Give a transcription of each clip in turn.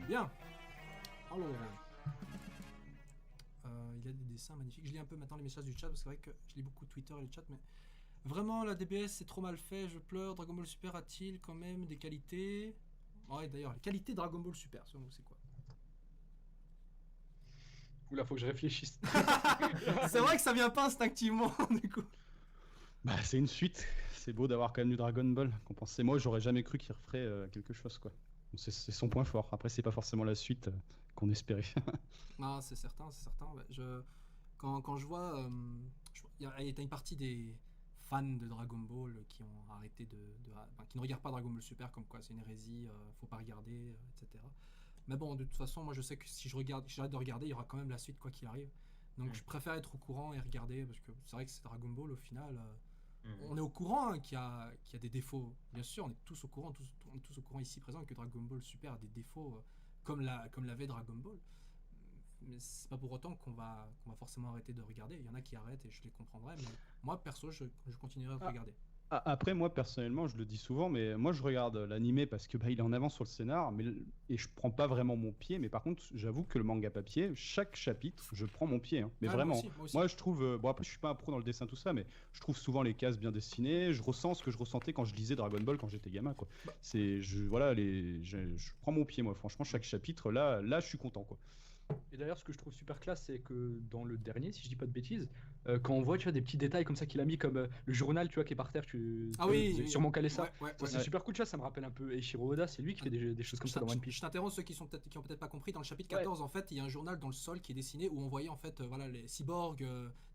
Bien. Alors, il y a des dessins magnifiques. Je lis un peu maintenant les messages du chat parce que c'est vrai que je lis beaucoup Twitter et le chat, mais vraiment la DBS c'est trop mal fait. Je pleure. Dragon Ball Super a-t-il quand même des qualités? Ouais, d'ailleurs, les qualités Dragon Ball Super, selon vous, c'est quoi? Oula, faut que je réfléchisse. C'est vrai que ça vient pas instinctivement, du coup. Bah, c'est une suite. C'est beau d'avoir quand même du Dragon Ball. Compensé. Moi, j'aurais jamais cru qu'il referait quelque chose, quoi. Donc, c'est son point fort. Après, c'est pas forcément la suite qu'on espérait. Ah, c'est certain, c'est certain. Ouais. Quand je vois. Il y a une partie des fans de Dragon Ball qui ont arrêté enfin, qui ne regardent pas Dragon Ball Super comme quoi c'est une hérésie, faut pas regarder, etc. Mais bon, de toute façon, moi je sais que si j'arrête de regarder, il y aura quand même la suite quoi qu'il arrive. Donc je préfère être au courant et regarder parce que c'est vrai que c'est Dragon Ball au final. On est au courant hein, qu'il y a des défauts. Bien sûr, on est tous au courant, on est tous au courant ici présents que Dragon Ball Super a des défauts comme l'avait Dragon Ball. Mais c'est pas pour autant qu'on va forcément arrêter de regarder. Il y en a qui arrêtent et je les comprendrai, mais moi perso, je continuerai de regarder. Après, moi, personnellement, je le dis souvent, mais moi, je regarde l'animé parce que bah, il est en avance sur le scénar, et je prends pas vraiment mon pied. Mais par contre, j'avoue que le manga papier, chaque chapitre, je prends mon pied. Hein. Mais Ah, vraiment, moi aussi. moi, je trouve. Bon, après, je suis pas un pro dans le dessin, tout ça, mais je trouve souvent les cases bien dessinées. Je ressens ce que je ressentais quand je lisais Dragon Ball quand j'étais gamin, quoi. Voilà, je prends mon pied, moi. Franchement, chaque chapitre, là, je suis content, quoi. Et d'ailleurs, ce que je trouve super classe, c'est que dans le dernier, si je dis pas de bêtises, quand on voit, tu vois, des petits détails comme ça qu'il a mis, comme le journal, tu vois, qui est par terre, Ah oui, sûrement calé ça. ouais, C'est super cool, tu vois, ça me rappelle un peu Eiichiro Oda, c'est lui qui fait des choses comme ça dans One Piece. Je t'interromps ceux qui ont peut-être pas compris. Dans le chapitre 14, en fait, il y a un journal dans le sol qui est dessiné où on voyait en fait, voilà, les cyborgs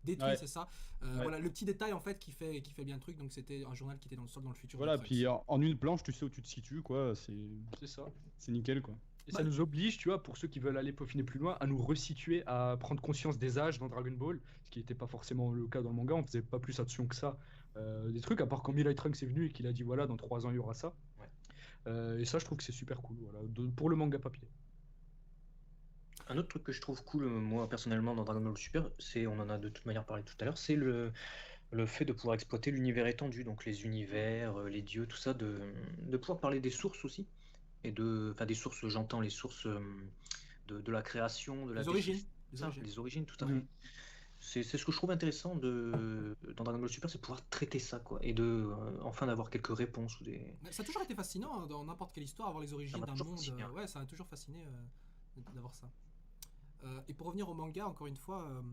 détruits, c'est ça. Voilà, le petit détail en fait qui fait bien le truc. Donc c'était un journal qui était dans le sol dans le futur. Voilà, puis en une planche, tu sais où tu te situes, quoi. C'est ça. C'est nickel, quoi. Et ça nous oblige, tu vois, pour ceux qui veulent aller peaufiner plus loin, à nous resituer, à prendre conscience des âges dans Dragon Ball, ce qui n'était pas forcément le cas dans le manga, on faisait pas plus attention que ça. Des trucs, à part quand Milai Trunks est venu et qu'il a dit voilà, dans 3 ans il y aura ça. Ouais. Et ça, je trouve que c'est super cool, voilà, pour le manga papier. Un autre truc que je trouve cool, moi personnellement, dans Dragon Ball Super, on en a de toute manière parlé tout à l'heure, c'est le fait de pouvoir exploiter l'univers étendu, donc les univers, les dieux, tout ça, de pouvoir parler des sources aussi. Et des sources, j'entends les sources de la création, de la les origines, tout à fait. C'est ce que je trouve intéressant dans Dragon Ball Super, c'est de pouvoir traiter ça, quoi, et enfin d'avoir quelques réponses ou des. Ça a toujours été fascinant hein, dans n'importe quelle histoire, avoir les origines d'un monde. Ouais, ça m'a toujours fasciné d'avoir ça. Et pour revenir au manga, encore une fois,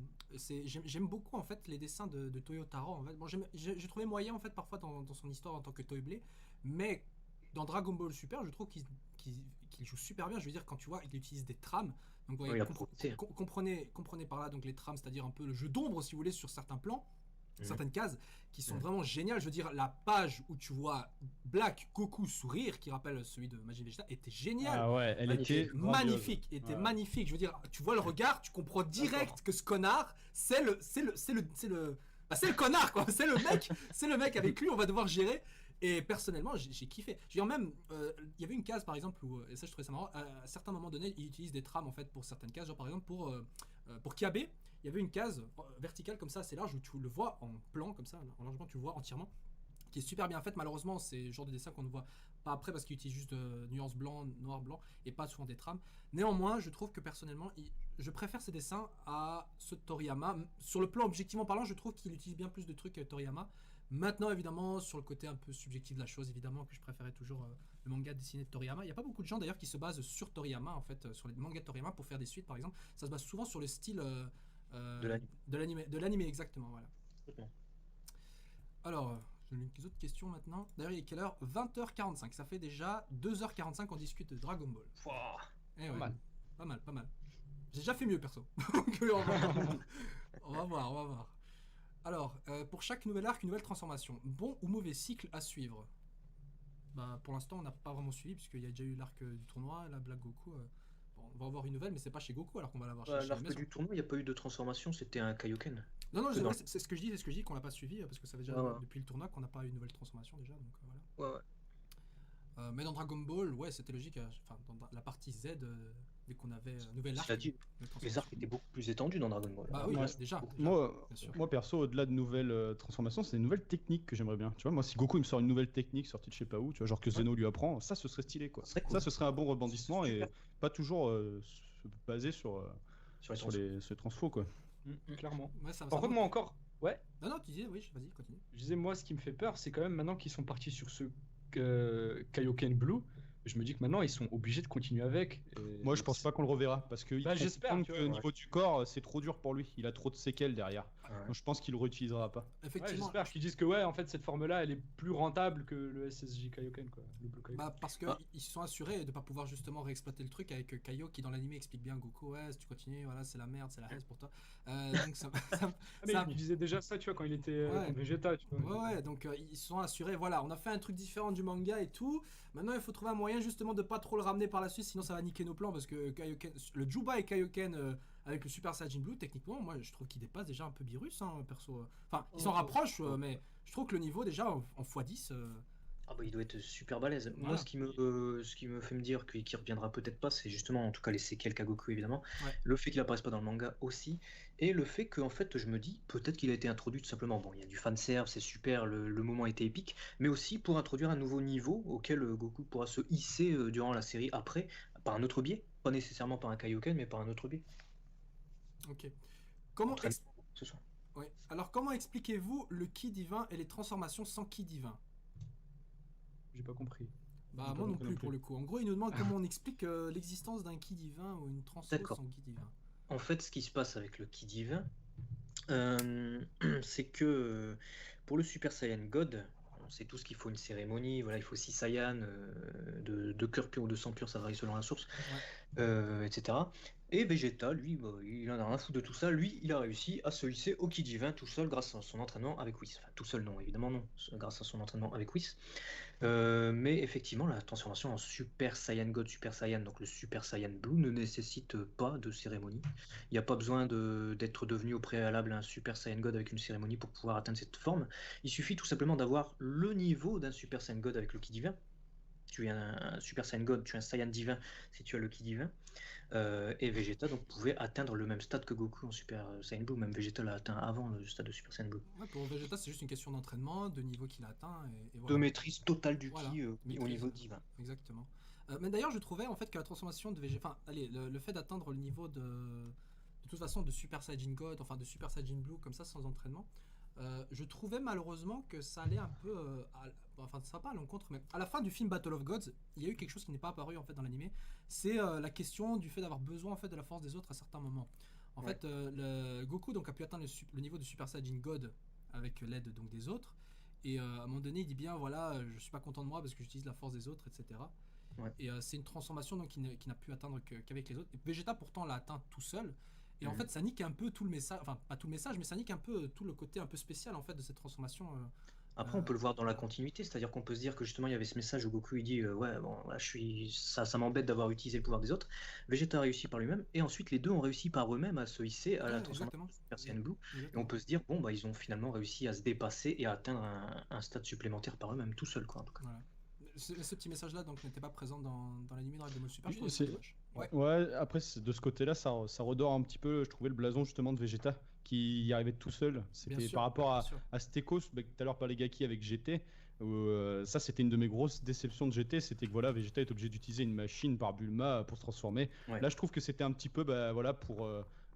j'aime beaucoup en fait les dessins de Toyotaro. En fait. Bon, j'ai trouvé moyen en fait parfois dans son histoire en tant que Toy-Blade, mais dans Dragon Ball Super, je trouve qu'il joue super bien. Je veux dire, quand tu vois, il utilise des trames. Donc, comprenez par là donc les trames, c'est-à-dire un peu le jeu d'ombre, si vous voulez, sur certains plans, certaines cases qui sont vraiment géniales. Je veux dire, la page où tu vois Black Goku sourire, qui rappelle celui de Majin Vegeta, était géniale. Ah ouais, elle était magnifique. Était magnifique. Je veux dire, tu vois le regard, tu comprends direct que ce connard, c'est le connard quoi, c'est le mec avec lui on va devoir gérer. Et personnellement j'ai kiffé. Je veux dire même il y avait une case par exemple où, et ça je trouvais ça marrant, à certains moments donnés il utilise des trames en fait pour certaines cases, genre par exemple pour Kiabe il y avait une case verticale comme ça assez large où tu le vois en plan comme ça en largement, tu le vois entièrement, qui est super bien faite. Malheureusement c'est le genre de dessin qu'on ne voit pas après parce qu'il utilise juste nuances blanc, noir, blanc et pas souvent des trames. Néanmoins je trouve que personnellement je préfère ces dessins à ceux de Toriyama. Sur le plan objectivement parlant je trouve qu'il utilise bien plus de trucs que Toriyama. Maintenant évidemment sur le côté un peu subjectif de la chose, évidemment que je préférais toujours le manga dessiné de Toriyama. Il n'y a pas beaucoup de gens d'ailleurs qui se basent sur Toriyama en fait, sur les mangas de Toriyama pour faire des suites par exemple. Ça se base souvent sur le style de l'anime exactement, voilà. Alors j'ai une autre question maintenant. D'ailleurs il est quelle heure? 20h45, ça fait déjà 2h45 qu'on discute de Dragon Ball. Wow. Pas mal. J'ai déjà fait mieux perso. on va voir. Alors, pour chaque nouvel arc, une nouvelle transformation. Bon ou mauvais cycle à suivre? Bah, pour l'instant, on n'a pas vraiment suivi, puisqu'il y a déjà eu l'arc du tournoi, la Black Goku. Bon, on va avoir une nouvelle, mais c'est pas chez Goku, alors qu'on va l'avoir chez l'arc du tournoi, il n'y a pas eu de transformation, c'était un Kaioken. Non, c'est ce que je dis, qu'on l'a pas suivi, parce que ça fait déjà depuis le tournoi qu'on n'a pas eu une nouvelle transformation déjà, donc voilà. Ouais. Mais dans Dragon Ball, ouais, c'était logique. Enfin, dans la partie Z, dès qu'on avait nouvelle arc. Cela dit, de les transformation. arcs étaient beaucoup plus étendus dans Dragon Ball. Bah oui, Ouais. déjà. Moi, bien sûr. moi perso, au-delà de nouvelles transformations, c'est des nouvelles techniques que j'aimerais bien. Tu vois, moi, si Goku il me sort une nouvelle technique sortie de je sais pas où, tu vois, genre que Zeno lui apprend, ça, ce serait stylé, quoi. Ce serait cool. Ça, ce serait un bon rebondissement C'est et super. pas toujours se baser sur Sur les sur transfos. les transfos, quoi. Clairement. Ouais, ça Par contre, monte. moi encore, ouais, Non, tu disais, oui, vas-y, continue. je disais, moi, ce qui me fait peur, c'est quand même maintenant qu'ils sont partis sur ce Kaioken Blue, je me dis que maintenant, ils sont obligés de continuer avec. Et Moi, je pense pas qu'on le reverra parce que Bah, j'espère, tu que vois, au ouais. niveau du corps, c'est trop dur pour lui. Il a trop de séquelles derrière. Ouais. Donc, je pense qu'il le réutilisera pas. Ouais, Effectivement. j'espère qu'ils disent que ouais, en fait, cette forme-là, elle est plus rentable que le SSJ Kaioken, quoi. Le Blue Kaioken. Bah, parce qu'ils Ah. se sont assurés de pas pouvoir justement réexploiter le truc avec Kaio qui dans l'anime explique bien Goku, ouais, si tu continues, voilà, c'est la merde, c'est la haine pour toi. Donc Ah, mais ça- il disait déjà ça, tu vois, quand il était Ouais. contre Vegeta, tu vois. ouais, donc ils se sont assurés, voilà, on a fait un truc différent du manga et tout. Maintenant, il faut trouver un moyen justement de pas trop le ramener par la suite, sinon ça va niquer nos plans parce que Kaioken, le Juba et Kaioken avec le Super Saiyan Blue, techniquement, moi je trouve qu'il dépasse déjà un peu Beerus, hein, perso. Enfin, il s'en rapproche, mais je trouve que le niveau déjà en x10. Ah bah il doit être super balèze. Moi Voilà. ce qui me fait me dire qu'il reviendra peut-être pas, c'est justement en tout cas les séquelles qu'a Goku évidemment, Ouais. le fait qu'il apparaisse pas dans le manga aussi, et le fait que en fait je me dis peut-être qu'il a été introduit tout simplement. Bon, il y a du fanserve, c'est super, le moment était épique, mais aussi pour introduire un nouveau niveau auquel Goku pourra se hisser durant la série après, par un autre biais, pas nécessairement par un Kaioken, mais par un autre biais. Ok. Comment, Entraînement, ex- ce soit. ouais. Alors, comment expliquez-vous le ki divin et les transformations sans ki divin? J'ai pas compris. Bah, J'ai pas moi non compris plus non pour plus. le coup. En gros, il nous demande comment on explique l'existence d'un ki divin ou une transfo D'accord. sans ki divin. En fait, ce qui se passe avec le Ki divin, c'est que pour le Super Saiyan God, on sait tous qu'il faut une cérémonie, voilà, il faut 6 Saiyans, de cœur pur ou de sang pur, ça varie selon la source, etc. Et Vegeta, lui, bah, il en a rien à foutre de tout ça. Lui, il a réussi à se hisser au Ki divin tout seul grâce à son entraînement avec Whis. Enfin, tout seul, non, évidemment non, grâce à son entraînement avec Whis. Mais effectivement, la transformation en Super Saiyan God, Super Saiyan, donc le Super Saiyan Blue, ne nécessite pas de cérémonie. Il n'y a pas besoin d'être devenu au préalable un Super Saiyan God avec une cérémonie pour pouvoir atteindre cette forme. Il suffit tout simplement d'avoir le niveau d'un Super Saiyan God avec le Ki divin. Tu es un Super Saiyan God, tu es un Saiyan divin si tu as le Ki divin. Et Vegeta donc pouvait atteindre le même stade que Goku en Super Saiyan Blue. Même Vegeta l'a atteint avant le stade de Super Saiyan Blue. Ouais, pour Vegeta, c'est juste une question d'entraînement, de niveau qu'il a atteint. Et De voilà. maîtrise totale du Voilà, Ki au maîtrise. niveau divin. Exactement. Mais d'ailleurs, je trouvais en fait que la transformation de Vegeta. Enfin, allez, le fait d'atteindre le niveau de toute façon de Super Saiyan God, enfin de Super Saiyan Blue, comme ça, sans entraînement. Je trouvais malheureusement que ça allait un peu. Enfin, ça va pas à l'encontre, mais à la fin du film Battle of Gods, il y a eu quelque chose qui n'est pas apparu en fait dans l'animé. C'est la question du fait d'avoir besoin en fait de la force des autres à certains moments. En Ouais. fait, le Goku donc a pu atteindre le niveau de Super Saiyan God avec l'aide donc des autres. Et à un moment donné, il dit bien voilà, je suis pas content de moi parce que j'utilise la force des autres, etc. Ouais. Et c'est une transformation donc qui n'a pu atteindre qu'avec les autres. Et Vegeta pourtant l'a atteint tout seul. Et en Mhm. fait, ça nique un peu tout le message, enfin pas tout le message, mais ça nique un peu tout le côté un peu spécial en fait de cette transformation. Après, on peut le voir dans la continuité, c'est-à-dire qu'on peut se dire que justement il y avait ce message où Goku il dit ouais bon là, ça m'embête d'avoir utilisé le pouvoir des autres. Vegeta a réussi par lui-même et ensuite les deux ont réussi par eux-mêmes à se hisser à la Ouais, transformation exactement. de Super Saiyan Blue. Et Exactement. on peut se dire bon bah ils ont finalement réussi à se dépasser et à atteindre un stade supplémentaire par eux-mêmes tout seuls quoi en tout cas. Voilà. Ce petit message-là donc n'était pas présent dans l'anime Dragon Ball Super. Je Oui, trouve ça c'est- dommage. Ouais. Ouais, après, de ce côté-là, ça redore un petit peu, je trouvais, le blason justement de Vegeta, qui y arrivait tout seul. C'était sûr, par rapport bien à, sûr. à Stekos, tout à l'heure parlait Gaki avec GT. Ça, c'était une de mes grosses déceptions de GT, c'était que voilà, Vegeta est obligé d'utiliser une machine par Bulma pour se transformer. Ouais. Là, je trouve que c'était un petit peu, bah, voilà, pour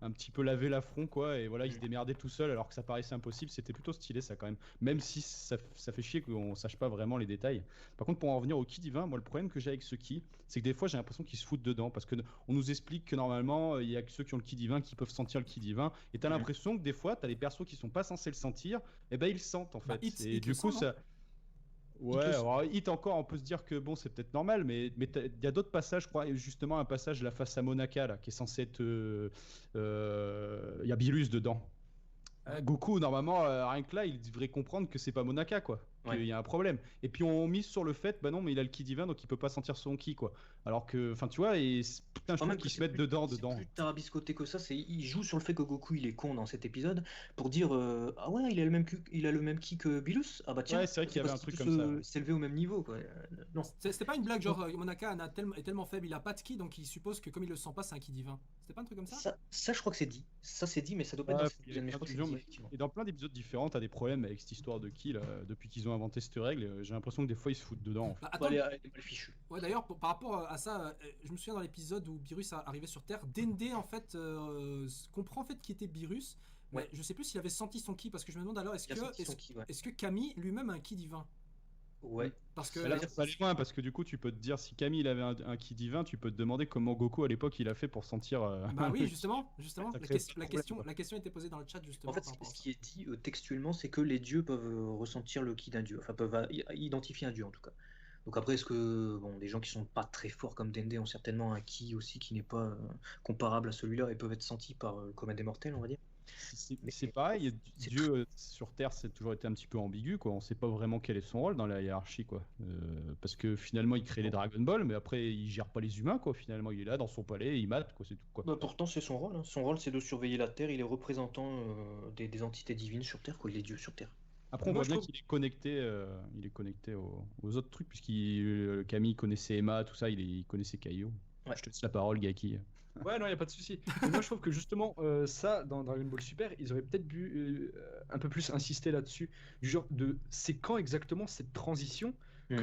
un petit peu laver l'affront, quoi. Et voilà, il se démerdait tout seul, alors que ça paraissait impossible. C'était plutôt stylé, ça, quand même. Même si ça fait chier qu'on sache pas vraiment les détails. Par contre, pour en revenir au Ki divin, moi, le problème que j'ai avec ce Ki, c'est que des fois, j'ai l'impression qu'ils se foutent dedans, parce que on nous explique que normalement, il y a que ceux qui ont le Ki divin qui peuvent sentir le Ki divin. Et t'as Mhm. l'impression que des fois, t'as les persos qui sont pas censés le sentir, et ben ils le sentent en fait. Bah, Hit- et Hit du le coup, sent, ça. Ouais, le sent. alors Hit encore, on peut se dire que bon, c'est peut-être normal, mais il y a d'autres passages, je crois, et justement un passage la face à Monaka là, qui est censé être, il y a Beerus dedans. Goku, normalement, rien que là, il devrait comprendre que c'est pas Monaka, quoi. qu'il y a un problème. Et puis on mise sur le fait, bah non, mais il a le ki divin, donc il peut pas sentir son ki, quoi. Alors que, enfin, tu vois, et putain, je trouve qu'ils se mettent dedans. C'est plus tarabiscoté que ça. Il joue sur le fait que Goku il est con dans cet épisode pour dire ah ouais, il a le même ki que Bilus. Ah bah tiens, Ouais, c'est vrai qu'il y avait un truc comme ça. S'élever au même niveau, quoi. Non. C'était pas une blague genre Monaka est tellement faible, il a pas de ki, donc il suppose que comme il le sent pas, c'est un ki divin. C'était pas un truc comme ça? Ça, je crois que c'est dit. Ça, c'est dit, mais ça doit pas être dans cet épisode. Mais je crois que c'est dit, effectivement. Et dans plein d'épisodes différents, t'as des problèmes avec cette histoire de ki là. Depuis qu'ils ont inventé cette règle, j'ai l'impression que des fois ils se foutent dedans. En fait. Bah, attends, elle est mal fichue. Ouais, d'ailleurs, par rapport à ça, je me souviens dans l'épisode où Beerus arrivait sur Terre, Dende en fait comprend en fait qui était Beerus. Mais Ouais. je sais plus s'il avait senti son ki, parce que je me demande alors est-ce Ouais. que Camille lui-même a un ki divin? Ouais. Parce que Là, ça va aller loin parce que du coup, tu peux te dire si Camille il avait un ki divin, tu peux te demander comment Goku à l'époque il a fait pour sentir. bah oui, justement, Ça la, crée question, pas de la, problème, question, quoi. la question était posée dans le chat justement. En fait, par rapport à ce ça. qui est dit textuellement, c'est que les dieux peuvent ressentir le ki d'un dieu, enfin peuvent identifier un dieu en tout cas. Donc après, est-ce que bon, des gens qui sont pas très forts comme Dende ont certainement un ki aussi qui n'est pas comparable à celui-là et peuvent être sentis par le commun des mortels, on va dire. C'est pareil, c'est Dieu sur Terre, c'est toujours été un petit peu ambigu, quoi. On sait pas vraiment quel est son rôle dans la hiérarchie, quoi. Parce que finalement, il crée les Dragon Ball, mais après, il gère pas les humains, quoi. Finalement, il est là dans son palais, il mate, quoi, c'est tout, quoi. Bah, pourtant, c'est son rôle. Hein. Son rôle, c'est de surveiller la Terre. Il est représentant des entités divines sur Terre, quoi. Il est Dieu sur Terre. Après, on Moi, voit je bien trouve- qu'il est connecté aux autres trucs, puisqu'il Camille connaissait Emma, tout ça, il connaissait Kaio. Ouais. Je te laisse la parole, Gaki. Ouais, non, y a pas de souci. Mais moi, je trouve que justement, ça, dans Dragon Ball Super, ils auraient peut-être dû un peu plus insister là-dessus. Du genre de, c'est quand exactement cette transition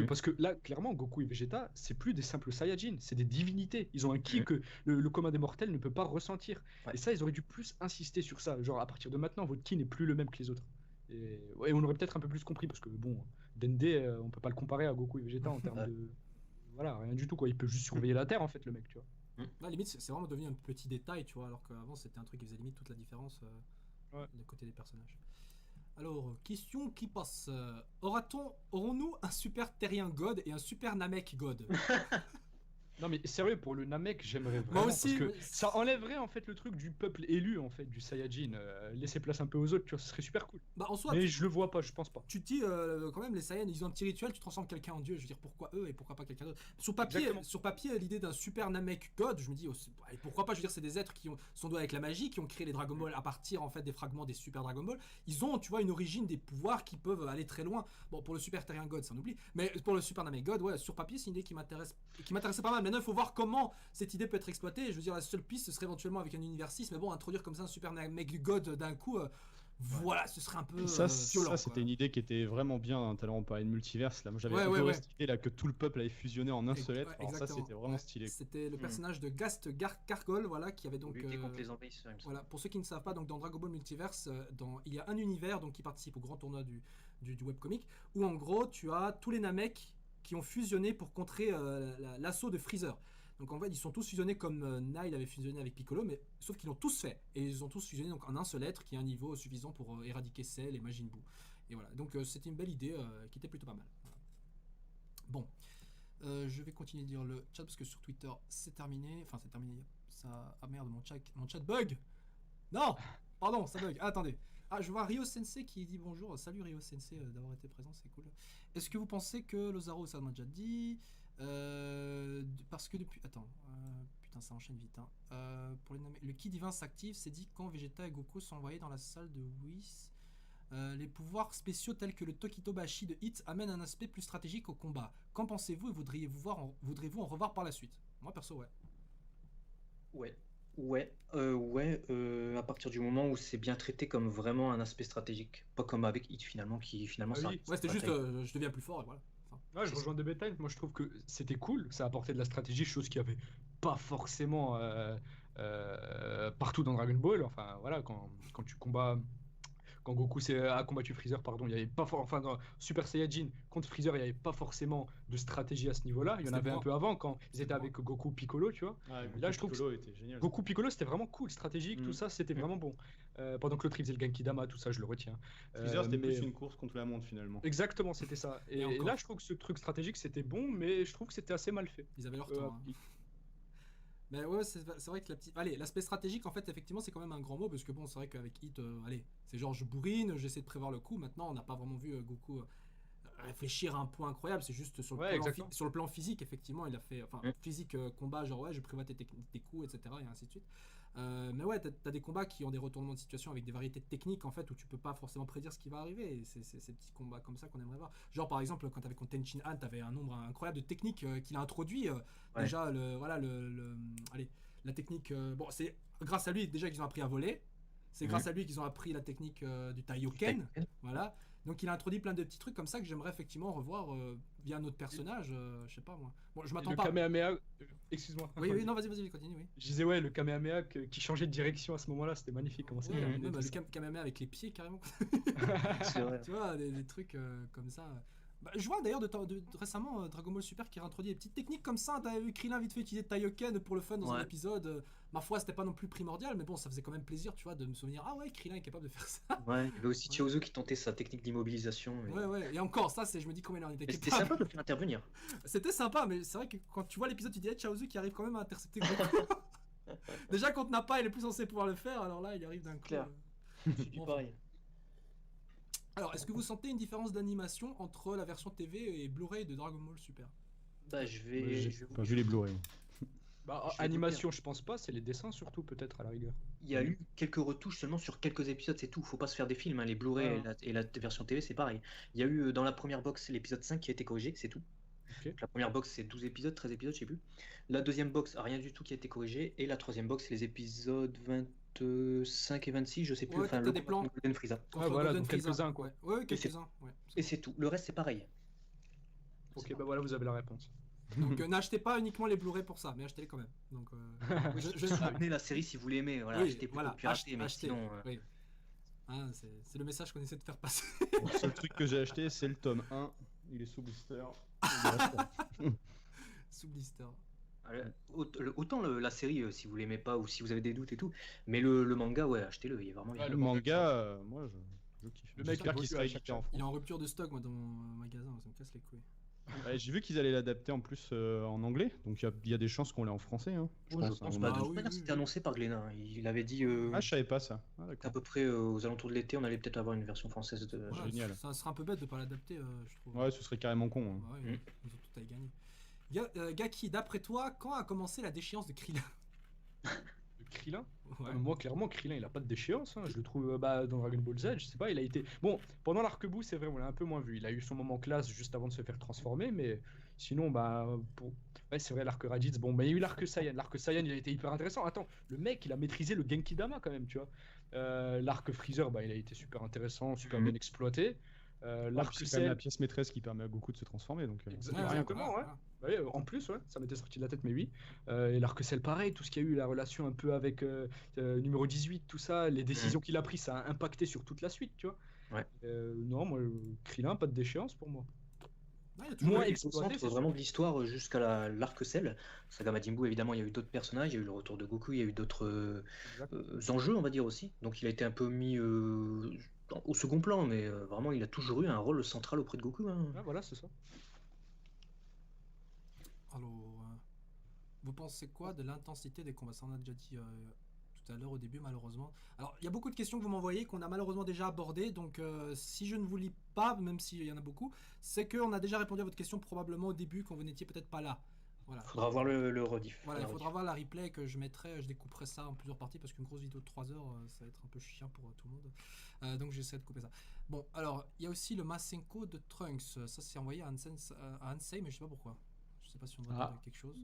parce que là, clairement, Goku et Vegeta, c'est plus des simples Saiyajin, c'est des divinités. Ils ont un ki que le commun des mortels ne peut pas ressentir. Ouais. Et ça, ils auraient dû plus insister sur ça. Genre, à partir de maintenant, votre ki n'est plus le même que les autres. Et ouais, on aurait peut-être un peu plus compris parce que bon, Dende, on peut pas le comparer à Goku et Vegeta en termes de. Voilà, rien du tout, quoi. Il peut juste surveiller la Terre, en fait, le mec, tu vois. Là, limite, c'est vraiment devenu un petit détail, tu vois, alors qu'avant c'était un truc qui faisait limite toute la différence Ouais. du côté des personnages. Alors, question qui passe. Aurons-nous un super Terrien God et un super Namek God? Non mais sérieux, pour le Namek, j'aimerais vraiment. Moi aussi, parce que mais- ça enlèverait en fait le truc du peuple élu en fait, du Saiyajin. Laisser place un peu aux autres, tu vois, ce serait super cool. Bah, en soi, Mais je le vois pas, je pense pas. tu te dis quand même les Saiyans ils ont un petit rituel, tu transformes quelqu'un en dieu, je veux dire pourquoi eux et pourquoi pas quelqu'un d'autre. Sur papier l'idée d'un super Namek God, je me dis et pourquoi pas, je veux dire c'est des êtres qui sont doués avec la magie, qui ont créé les Dragon Ball à partir en fait des fragments des super Dragon Ball. Ils ont tu vois une origine, des pouvoirs qui peuvent aller très loin. Bon pour le super Terrien God ça on oublie, mais pour le super Namek God ouais sur papier c'est une idée qui m'intéressait pas mal. Maintenant il faut voir comment cette idée peut être exploitée. Je veux dire la seule piste ce serait éventuellement avec un univers 6, mais bon introduire comme ça un super Namek God d'un coup. Voilà, ce serait un peu Ça, violent. c'était une idée qui était vraiment bien. Tout à l'heure, on parlait de multiverse. Là, moi, j'avais Ouais, adoré ouais. cette idée là que tout le peuple avait fusionné en un seul être. Ouais, Alors ça, exactement. c'était vraiment Ouais. stylé. C'était le personnage de Gast Kargol, voilà, qui avait donc. Lutter contre les envahisseurs, il me semble. Voilà, pour ceux qui ne savent pas, donc dans Dragon Ball Multiverse, il y a un univers donc qui participe au grand tournoi du webcomic, où en gros tu as tous les Namek qui ont fusionné pour contrer l'assaut de Freezer. Donc en fait ils sont tous fusionnés comme Nile avait fusionné avec Piccolo, mais sauf qu'ils l'ont tous fait et ils ont tous fusionné donc en un seul être qui a un niveau suffisant pour éradiquer Cell et Majin Buu. Et voilà, donc c'était une belle idée qui était plutôt pas mal. Voilà. Bon, je vais continuer de dire le chat parce que sur Twitter c'est terminé. Enfin c'est terminé. Ça, ah merde mon chat bug. Non, pardon ça bug. Ah, attendez. Ah, je vois Ryo Sensei qui dit bonjour. Salut Ryo Sensei d'avoir été présent, c'est cool. Est-ce que vous pensez que Lozaro, ça m'a déjà dit parce que depuis. Attends. Putain, ça enchaîne vite. Hein. Pour le ki divin s'active, c'est dit quand Vegeta et Goku sont envoyés dans la salle de Whis. Les pouvoirs spéciaux tels que le Tokitobashi de Hit amènent un aspect plus stratégique au combat. Qu'en pensez-vous et voudriez-vous en revoir par la suite? Moi perso, ouais. À partir du moment où c'est bien traité comme vraiment un aspect stratégique, pas comme avec Hit finalement, qui finalement Ah ça oui. Ouais, c'était juste je deviens plus fort et voilà. Enfin, Ouais, je rejoins DB Time. Moi, je trouve que c'était cool. Ça apportait de la stratégie, chose qui avait pas forcément partout dans Dragon Ball. Enfin, voilà, quand tu combats. Quand Goku a combattu Freezer, pardon, il y avait pas enfin dans Super Saiyajin contre Freezer, il n'y avait pas forcément de stratégie à ce niveau-là. Il y en C'était avait moi. un peu avant quand ils étaient avec Goku Piccolo, tu vois. Là, je trouve que Piccolo était génial. Goku Piccolo, c'était vraiment cool, stratégique, tout ça, c'était vraiment bon. Pendant que l'autre il faisait le Genki Dama, tout ça, je le retiens. Freezer, c'était mais- plus une course contre la montre finalement. Exactement, c'était ça. Et Et encore. là, je trouve que ce truc stratégique, c'était bon, mais je trouve que c'était assez mal fait. ils avaient leur temps. Hein. Mais ouais, c'est vrai que allez, l'aspect stratégique, en fait, effectivement, c'est quand même un grand mot, parce que bon, c'est vrai qu'avec Hit, allez, c'est genre je bourrine, j'essaie de prévoir le coup. Maintenant, on n'a pas vraiment vu Goku réfléchir à un point incroyable. C'est juste sur le, Ouais, plan, exactement. sur le plan physique, effectivement, il a fait. Enfin, physique, combat, genre ouais, je prévois tes coups, etc. Et ainsi de suite. Mais ouais, t'as des combats qui ont des retournements de situation avec des variétés de techniques en fait où tu peux pas forcément prédire ce qui va arriver. Et c'est ces petits combats comme ça qu'on aimerait voir. Genre par exemple, quand t'avais contre Tenchin Han, t'avais un nombre incroyable de techniques qu'il a introduit. Ouais. Déjà, allez, la technique. Bon, c'est grâce à lui déjà qu'ils ont appris à voler. C'est grâce à lui qu'ils ont appris la technique du Taioken. Voilà. Donc il a introduit plein de petits trucs comme ça que j'aimerais effectivement revoir via un autre personnage. Je sais pas moi. Bon, je Et m'attends le pas. Kamehameha, excuse-moi. Oui, non, vas-y, continue. Oui. Je disais, ouais, le Kamehameha qui changeait de direction à ce moment-là, c'était magnifique. Comment ça Ouais, terminait, même tout le ça. Kamehameha avec les pieds carrément. C'est vrai. Tu vois, des trucs comme ça. Bah, je vois d'ailleurs récemment Dragon Ball Super qui réintroduit des petites techniques comme ça. T'avais vu Krillin vite fait utiliser Taioken pour le fun dans un Ouais. épisode. Ma foi, c'était pas non plus primordial, mais bon, ça faisait quand même plaisir, tu vois, de me souvenir. Ah ouais, Krillin est capable de faire ça. Ouais, il y avait aussi Chiaozu qui tentait sa technique d'immobilisation. Ouais. Et encore, ça, je me dis combien il en était Et c'était capable. sympa de le faire intervenir. C'était sympa, mais c'est vrai que quand tu vois l'épisode, tu dis Chaozu qui arrive quand même à intercepter Goku. Déjà, contre Nappa, il est plus censé pouvoir le faire, alors là, il arrive d'un coup. Clair. C'est du Bon, pareil. Alors, est-ce que vous sentez une différence d'animation entre la version TV et Blu-ray de Dragon Ball Super? Bah, je vais. J'ai je vais pas vous- vu les Blu-ray. Bah, Je vais animation, je pense pas, c'est les dessins surtout, peut-être, à la rigueur. Il y a eu quelques retouches seulement sur quelques épisodes, c'est tout. Faut pas se faire des films, hein. Les Blu-ray Ah. et la version TV, c'est pareil. Il y a eu dans la première box l'épisode 5 qui a été corrigé, c'est tout. Ok. La première box, c'est 12 épisodes, 13 épisodes, je sais plus. La deuxième box, rien du tout qui a été corrigé. Et la troisième box, c'est les épisodes 25 et 26, je sais plus. Ouais, Enfin, t'as le des combat plans. contre Golden Frieza. Contre voilà, Golden donc Frieza. quelques-uns, quoi. Ouais, quelques-uns. Ouais. Et c'est tout. Le reste, c'est pareil. Ok, bah voilà, vous avez la réponse. Donc, n'achetez pas uniquement les Blu-ray pour ça, mais achetez-les quand même. Donc, je- Soutenez la série si vous l'aimez. Voilà, oui, achetez plutôt voilà, que pirater, mais achetez. sinon. Oui. Hein, c'est le message qu'on essaie de faire passer. Le seul truc que j'ai acheté, c'est le tome 1. Il est sous blister. Sous blister. Autant la série, si vous l'aimez pas ou si vous avez des doutes et tout, mais le manga, ouais, achetez-le, il est vraiment bien. Ouais, Le manga, moi je kiffe. Le mec J'espère a qu'il bossé sera à édité chaque en France. Il est en rupture de stock, moi, dans mon magasin, ça me casse les couilles. Ouais, j'ai vu qu'ils allaient l'adapter en plus en anglais, donc il y a des chances qu'on l'ait en français. Hein, je Ouais, pense, je pense hein. pas. Ah De toute oui, manière, oui, c'était oui. annoncé par Glénat, hein. Il avait dit Ah, je savais pas ça. Ah, à d'accord. peu près aux alentours de l'été, on allait peut-être avoir une version française de. Ouais, Génial. Ça serait un peu bête de pas l'adapter, je trouve. Ouais, ce serait carrément con. Hein. Ouais, ils ont tout à y gagner. Gaki, d'après toi, quand a commencé la déchéance de Krillin? De Krillin Ouais. Moi, clairement, Krillin, il a pas de déchéance. Hein. Je le trouve dans Dragon Ball Z, je sais pas, il a été. Bon, pendant l'arc-bout, c'est vrai, on l'a un peu moins vu. Il a eu son moment classe juste avant de se faire transformer, mais sinon, ouais, c'est vrai, l'arc Raditz. Bon, bah, il y a eu l'arc Saiyan. L'arc Saiyan, il a été hyper intéressant. Attends, le mec, il a maîtrisé le Genki Dama quand même, tu vois. L'arc Freezer, bah, il a été super intéressant, super bien exploité. L'arc C'est quand même la Cell. pièce maîtresse qui permet à Goku de se transformer. Donc, Exactement, ouais. Ouais, en plus, ouais, ça m'était sorti de la tête, mais oui. Et l'arc Cell, pareil, tout ce qu'il y a eu, la relation un peu avec numéro 18, tout ça, les décisions qu'il a prises, ça a impacté sur toute la suite, tu vois. Ouais. Non, moi, Krillin, pas de déchéance pour moi. Ouais, il y a toujours Moins eu- Au centre exploité, c'est vraiment de l'histoire jusqu'à l'arc Cell. Saga Majin Buu, évidemment, il y a eu d'autres personnages, il y a eu le retour de Goku, il y a eu d'autres Exact. enjeux, on va dire aussi. Donc il a été un peu mis au second plan, mais vraiment, il a toujours eu un rôle central auprès de Goku, hein. Ouais, voilà, c'est ça. Alors, vous pensez quoi de l'intensité des combats? Ça, on a déjà dit tout à l'heure au début, malheureusement. Alors, il y a beaucoup de questions que vous m'envoyez qu'on a malheureusement déjà abordées. Donc, si je ne vous lis pas, même s'il y en a beaucoup, c'est qu'on a déjà répondu à votre question probablement au début quand vous n'étiez peut-être pas là. Voilà. Faudra voir le rediff. Voilà, il La faudra rediff. voir la replay que je mettrai, je découperai ça en plusieurs parties parce qu'une grosse vidéo de 3 heures, ça va être un peu chiant pour tout le monde. Donc j'essaie de couper ça. Bon, alors, il y a aussi le Masenko de Trunks. Ça, c'est envoyé à Ansei, mais je sais pas pourquoi. Je sais pas si on doit dire quelque chose.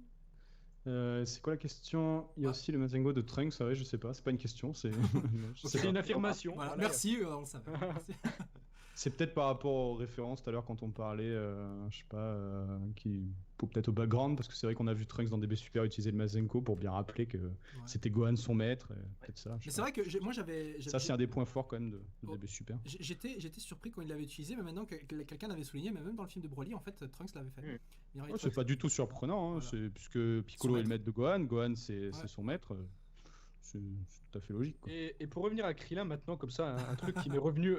c'est quoi la question? Il y a aussi le Mazengo de Trunks. Ouais, je sais pas, c'est pas une question. C'est je sais C'est pas. une affirmation. Voilà, Voilà. merci, on le savait. Merci. C'est peut-être par rapport aux références tout à l'heure quand on parlait, je sais pas, peut-être au background, parce que c'est vrai qu'on a vu Trunks dans DB Super utiliser le Mazenko pour bien rappeler que c'était Gohan son maître, peut-être ça. Mais c'est vrai que moi j'avais. Ça, c'est un des points forts quand même de DB Super. J'étais surpris quand il l'avait utilisé, mais maintenant que quelqu'un l'avait souligné, mais même dans le film de Broly, en fait, Trunks l'avait fait. Ouais, c'est pas du tout surprenant, hein, Voilà. puisque Piccolo est le maître de Gohan, Gohan c'est Ouais. son maître, c'est tout à fait logique. Quoi. Et pour revenir à Krillin maintenant, comme ça, un truc qui m'est revenu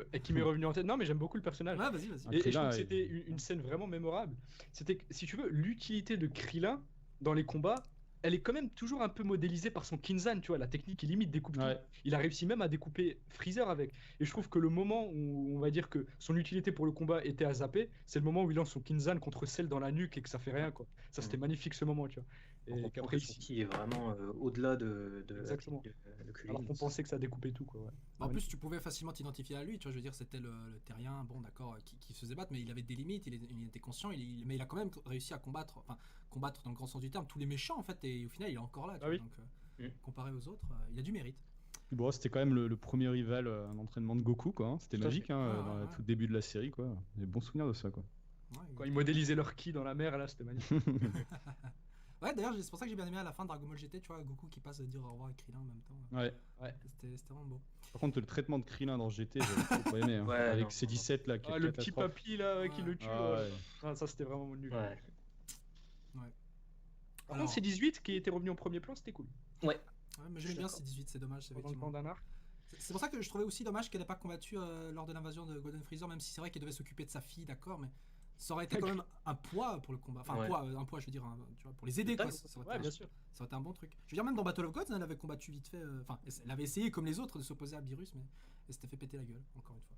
en tête. Non, mais j'aime beaucoup le personnage. Ouais, vas-y, vas-y. Ah, Et je Krillin, trouve que c'était une scène vraiment mémorable. C'était, si tu veux, l'utilité de Krillin dans les combats, elle est quand même toujours un peu modélisée par son Kinzan, tu vois, la technique, il limite découpe tout. Ouais. Il a réussi même à découper Freezer avec. Et je trouve que le moment où on va dire que son utilité pour le combat était à zapper, c'est le moment où il lance son Kinzan contre Cell dans la nuque et que ça fait rien, quoi. Ça, c'était magnifique ce moment, tu vois. On Et comprend qu'après, que son ki est vraiment au-delà de Exactement. de Krillin. Alors qu'on pensait que ça découpait tout, quoi. Ouais. En plus, tu pouvais facilement t'identifier à lui, tu vois, je veux dire, c'était le terrien, bon, d'accord, qui se faisait battre, mais il avait des limites, il était conscient, mais il a quand même réussi à combattre dans le grand sens du terme, tous les méchants, en fait, et au final, il est encore là, tu vois, donc, comparé aux autres, il a du mérite. Bon, c'était quand même le premier rival en entraînement de Goku, quoi. Hein. C'était Tout à magique fait. dans le tout début de la série, quoi. Des bons souvenirs de ça, quoi. Ouais, Quand ils modélisaient leur ki dans la mer, là, c'était magnifique. ouais, d'ailleurs, c'est pour ça que j'ai bien aimé à la fin de Dragon Ball GT, tu vois, Goku qui passe à dire au revoir à Krillin en même temps. Ouais. C'était vraiment beau. Par contre, le traitement de Krillin dans GT, j'avais pas aimé. Hein. Ouais, Avec non. ses 17 là, quelle Le petit catastrophe. papy, là, qui le tue. Ah, ouais. Ah, ça, c'était vraiment nul. Ouais. Par contre, c'est 18 qui était revenu en premier plan, c'était cool. Ouais, mais Je j'aime suis bien d'accord. ces 18, c'est dommage, Pendant le effectivement. temps d'un arc. C'est pour ça que je trouvais aussi dommage qu'elle n'ait pas combattu lors de l'invasion de Golden Freezer, même si c'est vrai qu'elle devait s'occuper de sa fille, d'accord, mais ça aurait été quand même un poids pour le combat. Enfin, Ouais. un poids, je veux dire, tu vois, pour les aider, quoi. Ouais, Ça aurait Ouais, été- bien sûr. ça aurait été un bon truc. Je veux dire, même dans Battle of Gods, elle avait combattu vite fait. Enfin, elle avait essayé, comme les autres, de s'opposer à Beerus, mais elle s'était fait péter la gueule, encore une fois.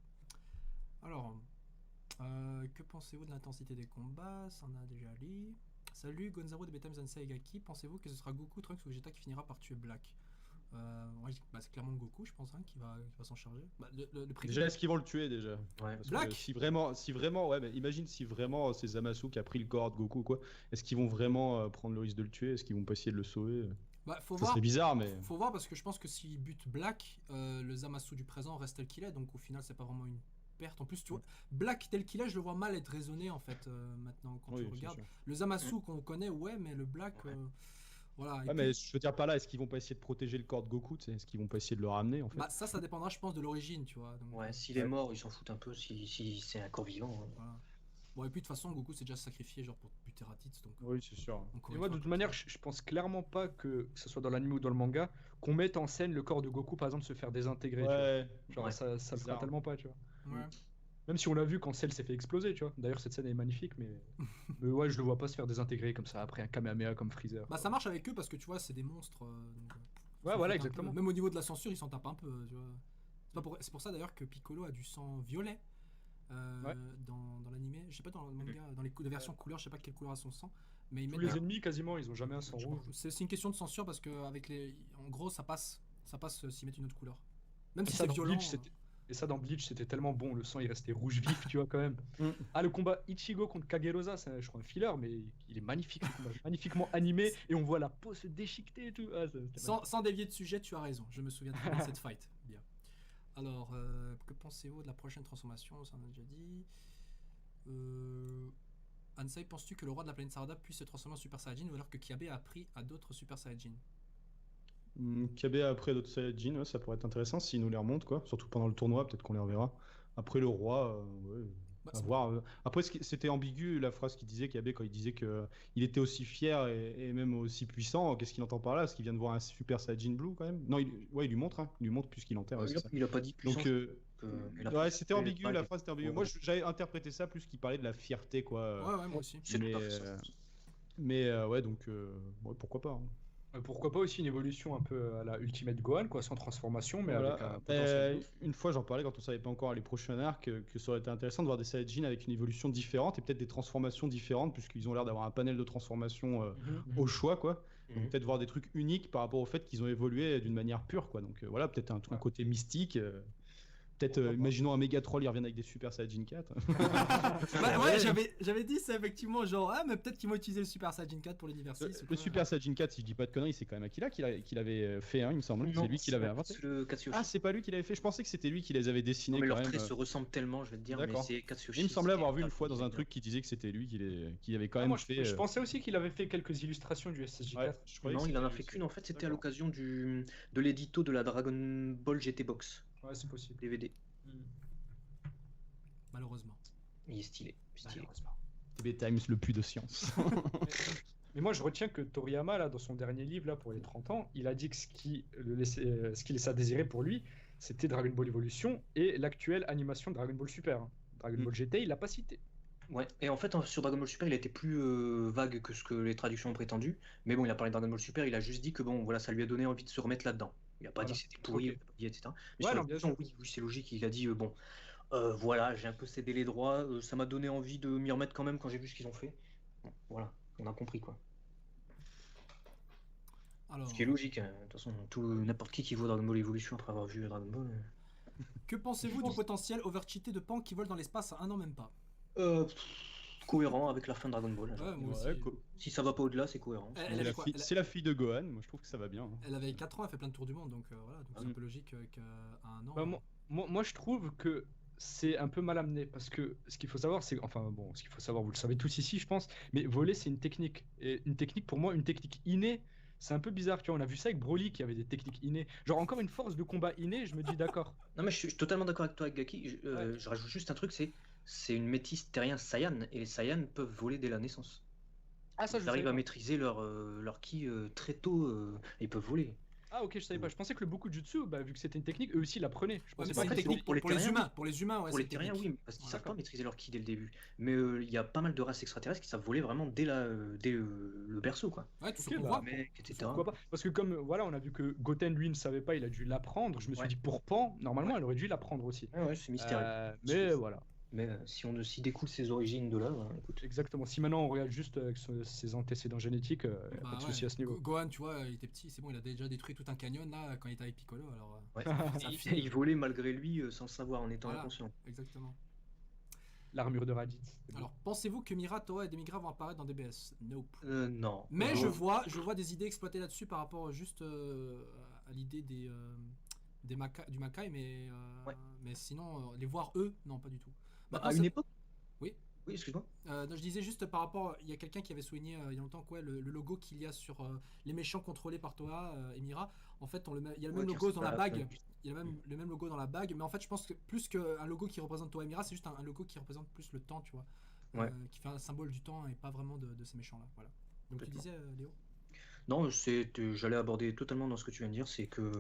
Alors, que pensez-vous de l'intensité des combats? Ça en a déjà lu. Salut Gonzalo de Betam Zansei Egaki. Pensez-vous que ce sera Goku, Trunks ou Vegeta qui finira par tuer Black? Moi, je dis que, c'est clairement Goku, je pense, hein, qui va s'en charger. Le prix- Déjà, est-ce qu'ils vont le tuer déjà? Ouais. Parce que Black si vraiment, ouais, mais imagine si vraiment c'est Zamasu qui a pris le corps de Goku, quoi. Est-ce qu'ils vont vraiment prendre le risque de le tuer? Est-ce qu'ils vont pas essayer de le sauver? Faut Ça voir. serait bizarre, mais. Faut voir parce que je pense que s'il bute Black, le Zamasu du présent reste tel qu'il est, donc au final c'est pas vraiment une perte. En plus, tu vois, Black tel qu'il est, je le vois mal être raisonné en fait maintenant quand Oui, tu c'est regardes. sûr. Le Zamasu qu'on connaît, ouais, mais le Black, voilà. Et Ouais, puis, mais je veux dire par là, est-ce qu'ils vont pas essayer de protéger le corps de Goku, tu sais? Est-ce qu'ils vont pas essayer de le ramener en fait? ça dépendra, je pense, de l'origine, tu vois. Donc, Ouais, s'il est mort, ils s'en foutent un peu si c'est un corps vivant. Hein. voilà. Bon, et puis de toute façon, Goku s'est déjà sacrifié genre pour buter Raditz, donc. Oui, c'est sûr. encore Et une moi, de fois, toute manière, je pense clairement pas que ce soit dans l'anime ou dans le manga, qu'on mette en scène le corps de Goku, par exemple, se faire désintégrer. Ouais. Tu vois. Genre, Ouais. ça le fera Bizarre. tellement pas, tu vois. Ouais. Même si on l'a vu quand Cell s'est fait exploser, tu vois. D'ailleurs, cette scène est magnifique, mais ouais, je le vois pas se faire désintégrer comme ça après un Kamehameha comme Freezer. Ça marche avec eux parce que tu vois, c'est des monstres. Donc, Ouais, ça voilà, fait un peu- exactement. Même au niveau de la censure, ils s'en tapent un peu, tu vois. C'est pour ça d'ailleurs que Piccolo a du sang violet Ouais. dans l'animé. Je sais pas dans le manga, dans les versions couleurs, je sais pas quelle couleur a son sang, mais ils Tous mettent les ennemis, quasiment, ils ont jamais un sang je rouge. crois. C'est une question de censure parce que avec en gros, ça passe s'ils mettent une autre couleur. Même si Ça, c'est dans violent. Bleach, et ça, dans Bleach, c'était tellement bon, le sang il restait rouge vif, tu vois, quand même. Ah, le combat Ichigo contre Kagerosa, c'est, je crois, un filler, mais il est magnifique, ce combat, magnifiquement animé, et on voit la peau se déchiqueter et tout. Ah, c'était Sans dévier de sujet, tu as raison. Je me souviens très bien de cette fight. Bien. Alors, que pensez-vous de la prochaine transformation? Ça on a déjà dit. Ansai, penses-tu que le roi de la planète Sarada puisse se transformer en Super Saiyajin ou alors que Kiabe a appris à d'autres Super Saiyajin? KB après d'autres Saiyajin, ouais, ça pourrait être intéressant s'ils nous les remontent, quoi. Surtout pendant le tournoi, peut-être qu'on les reverra. Après le roi, ouais, à c'est voir. Après, c'était ambigu la phrase qu'il disait, KB, quand il disait que il était aussi fier et même aussi puissant. Qu'est-ce qu'il entend par là? Est-ce qu'il vient de voir un Super Saiyajin Blue quand même? Non, ouais, il lui montre, hein. Il lui montre puisqu'il enterre. Ouais, c'est ça. Il a pas dit puissance. Donc, mais la ouais, phrase, c'était ambigu, ouais, la phrase était ambiguë. Moi, j'avais interprété ça plus qu'il parlait de la fierté, quoi. Ouais, moi aussi. c'est mais, tout à fait ça. ouais, donc, ouais, pourquoi pas. Hein. Pourquoi pas aussi une évolution un peu à la Ultimate Gohan, quoi, sans transformation, mais Voilà. avec un potentiel. Une fois, j'en parlais quand on savait pas encore les prochains arcs, que ça aurait été intéressant de voir des Saiyajin avec une évolution différente et peut-être des transformations différentes, puisqu'ils ont l'air d'avoir un panel de transformations au choix, quoi. Donc peut-être voir des trucs uniques par rapport au fait qu'ils ont évolué d'une manière pure, quoi. Donc voilà, peut-être un côté mystique. Peut-être, imaginons un Megatroll, il revient avec des Super Saiyajin 4. Ouais, j'avais dit ça effectivement, genre, mais peut-être qu'ils vont utiliser le Super Saiyajin 4 pour l'univers 6. Le Super Saiyajin 4, si je dis pas de conneries, c'est quand même Akira qui l'avait fait, hein, il me semble. C'est lui qui l'avait inventé. Le Katsuyoshi. Ah, c'est pas lui qui l'avait fait. Je pensais que c'était lui qui les avait dessinés Non, mais quand leurs même. traits se ressemblent tellement, je vais te dire, mais D'accord. c'est Katsuyoshi. Il me semblait avoir vu c'est une fois dans un designer. truc qui disait que c'était lui qui avait quand Ah, même moi, fait. je pensais aussi qu'il avait fait quelques illustrations du SSJ4. Ouais, je croyais Non, que il en a c'était fait lui qu'une. En fait, c'était à D'accord. l'occasion de l'édito de la Dragon Ball GT Box Ouais, c'est possible. DVD. Malheureusement. Il est stylé. Malheureusement. TB Times, le puits de science. Mais moi, je retiens que Toriyama, là, dans son dernier livre, là, pour les 30 ans, il a dit que ce qui laissait à désirer pour lui, c'était Dragon Ball Evolution et l'actuelle animation de Dragon Ball Super. Hein. Dragon Ball GT, il l'a pas cité. Ouais, et en fait, sur Dragon Ball Super, il a été plus vague que ce que les traductions ont prétendu. Mais bon, il a parlé de Dragon Ball Super, il a juste dit que bon, voilà, ça lui a donné envie de se remettre là-dedans. Il a pas dit Voilà. que c'était pourri, Ok. il a pas dit, etc. Mais Ouais, sur la non, bien traduction, sûr. oui, c'est logique. Il a dit bon, voilà, j'ai un peu cédé les droits, ça m'a donné envie de m'y remettre quand même quand j'ai vu ce qu'ils ont fait. Bon, voilà, on a compris quoi. Ce qui est Alors, logique, hein. De toute façon, n'importe qui voit Dragon Ball Evolution après avoir vu Dragon Ball. que pensez-vous du potentiel overcheaté de Pan qui vole dans l'espace à un an même pas? Cohérent avec la fin de Dragon Ball, hein, Ouais, moi Ouais, aussi. si ça va pas au-delà, c'est cohérent. Elle C'est avait la, quoi fille, Elle- c'est la fille de Gohan, moi je trouve que ça va bien. Hein. Elle avait 4 ans, elle fait plein de tours du monde, donc voilà, donc c'est un Mm. peu logique qu'à un an. Bah, moi, je trouve que c'est un peu mal amené parce que ce qu'il faut savoir, c'est, enfin bon, ce qu'il faut savoir, vous le savez tous ici, je pense, mais voler, c'est une technique. Et une technique, pour moi, une technique innée, c'est un peu bizarre. Tu vois, on a vu ça avec Broly qui avait des techniques innées. Genre, encore une force de combat innée, je me dis d'accord. Non, mais je suis totalement d'accord avec toi, avec Gaki. Ouais. Je rajoute juste un truc, c'est une métisse terrien Saiyan, et les Saiyans peuvent voler dès la naissance. Ah, ça, je Ils savais arrivent à pas. maîtriser leur ki très tôt, et ils peuvent voler. Ah, ok, je savais pas. Je pensais que le Bokujutsu, bah, vu que c'était une technique, eux aussi l'apprenaient. Je Ouais, mais pensais c'est pas une que fait, c'était technique pour les pour les terriens, humains. Pour les humains, ouais, Pour c'est les terriens, technique. oui, parce qu'ils Ouais. savent pas maîtriser leur ki dès le début. Mais il y a pas mal de races extraterrestres qui savent voler vraiment dès le berceau, quoi. Ouais, tout ce Ok, qu'on bah, voit. Mec, etc. pourquoi pas? Parce que comme voilà, on a vu que Goten lui ne savait pas, il a dû l'apprendre. Je me suis Ouais. dit pour Pan, normalement, Ouais. elle aurait dû l'apprendre aussi. Ouais, c'est mystérieux. Mais voilà, Mais si découle ses origines de là, écoute. exactement. Si maintenant on regarde juste avec ses antécédents génétiques, y a Bah pas de ouais, souci à ce niveau. Gohan, tu vois, il était petit, c'est bon, il a déjà détruit tout un canyon là quand il était avec Piccolo, alors Ouais. ça Il, finit. il volait malgré lui sans le savoir, en étant Voilà. inconscient. Exactement. L'armure de Raditz. c'est beau. Alors, pensez-vous que Mira, Toa et Demigra vont apparaître dans DBS? Nope. Non. Mais Non. je vois des idées exploitées là-dessus par rapport juste à l'idée du Makai, Ouais. mais sinon, les voir eux, non, pas du tout. Bah, Maintenant, à une époque. Oui. Oui, excuse-moi. Non, je disais juste par rapport, il y a quelqu'un qui avait souligné il y a longtemps quoi, le logo qu'il y a sur les méchants contrôlés par Toa et Mira. En fait, il y a le même Ouais, logo car dans la c'est bague. pas- Il y a même le même logo dans la bague, mais en fait, je pense que plus qu'un logo qui représente Toa et Mira, c'est juste un logo qui représente plus le temps, tu vois, Ouais. qui fait un symbole du temps et pas vraiment de ces méchants-là. Voilà. Donc tu Complètement. disais, Léo? Non, j'allais aborder totalement dans ce que tu viens de dire, c'est que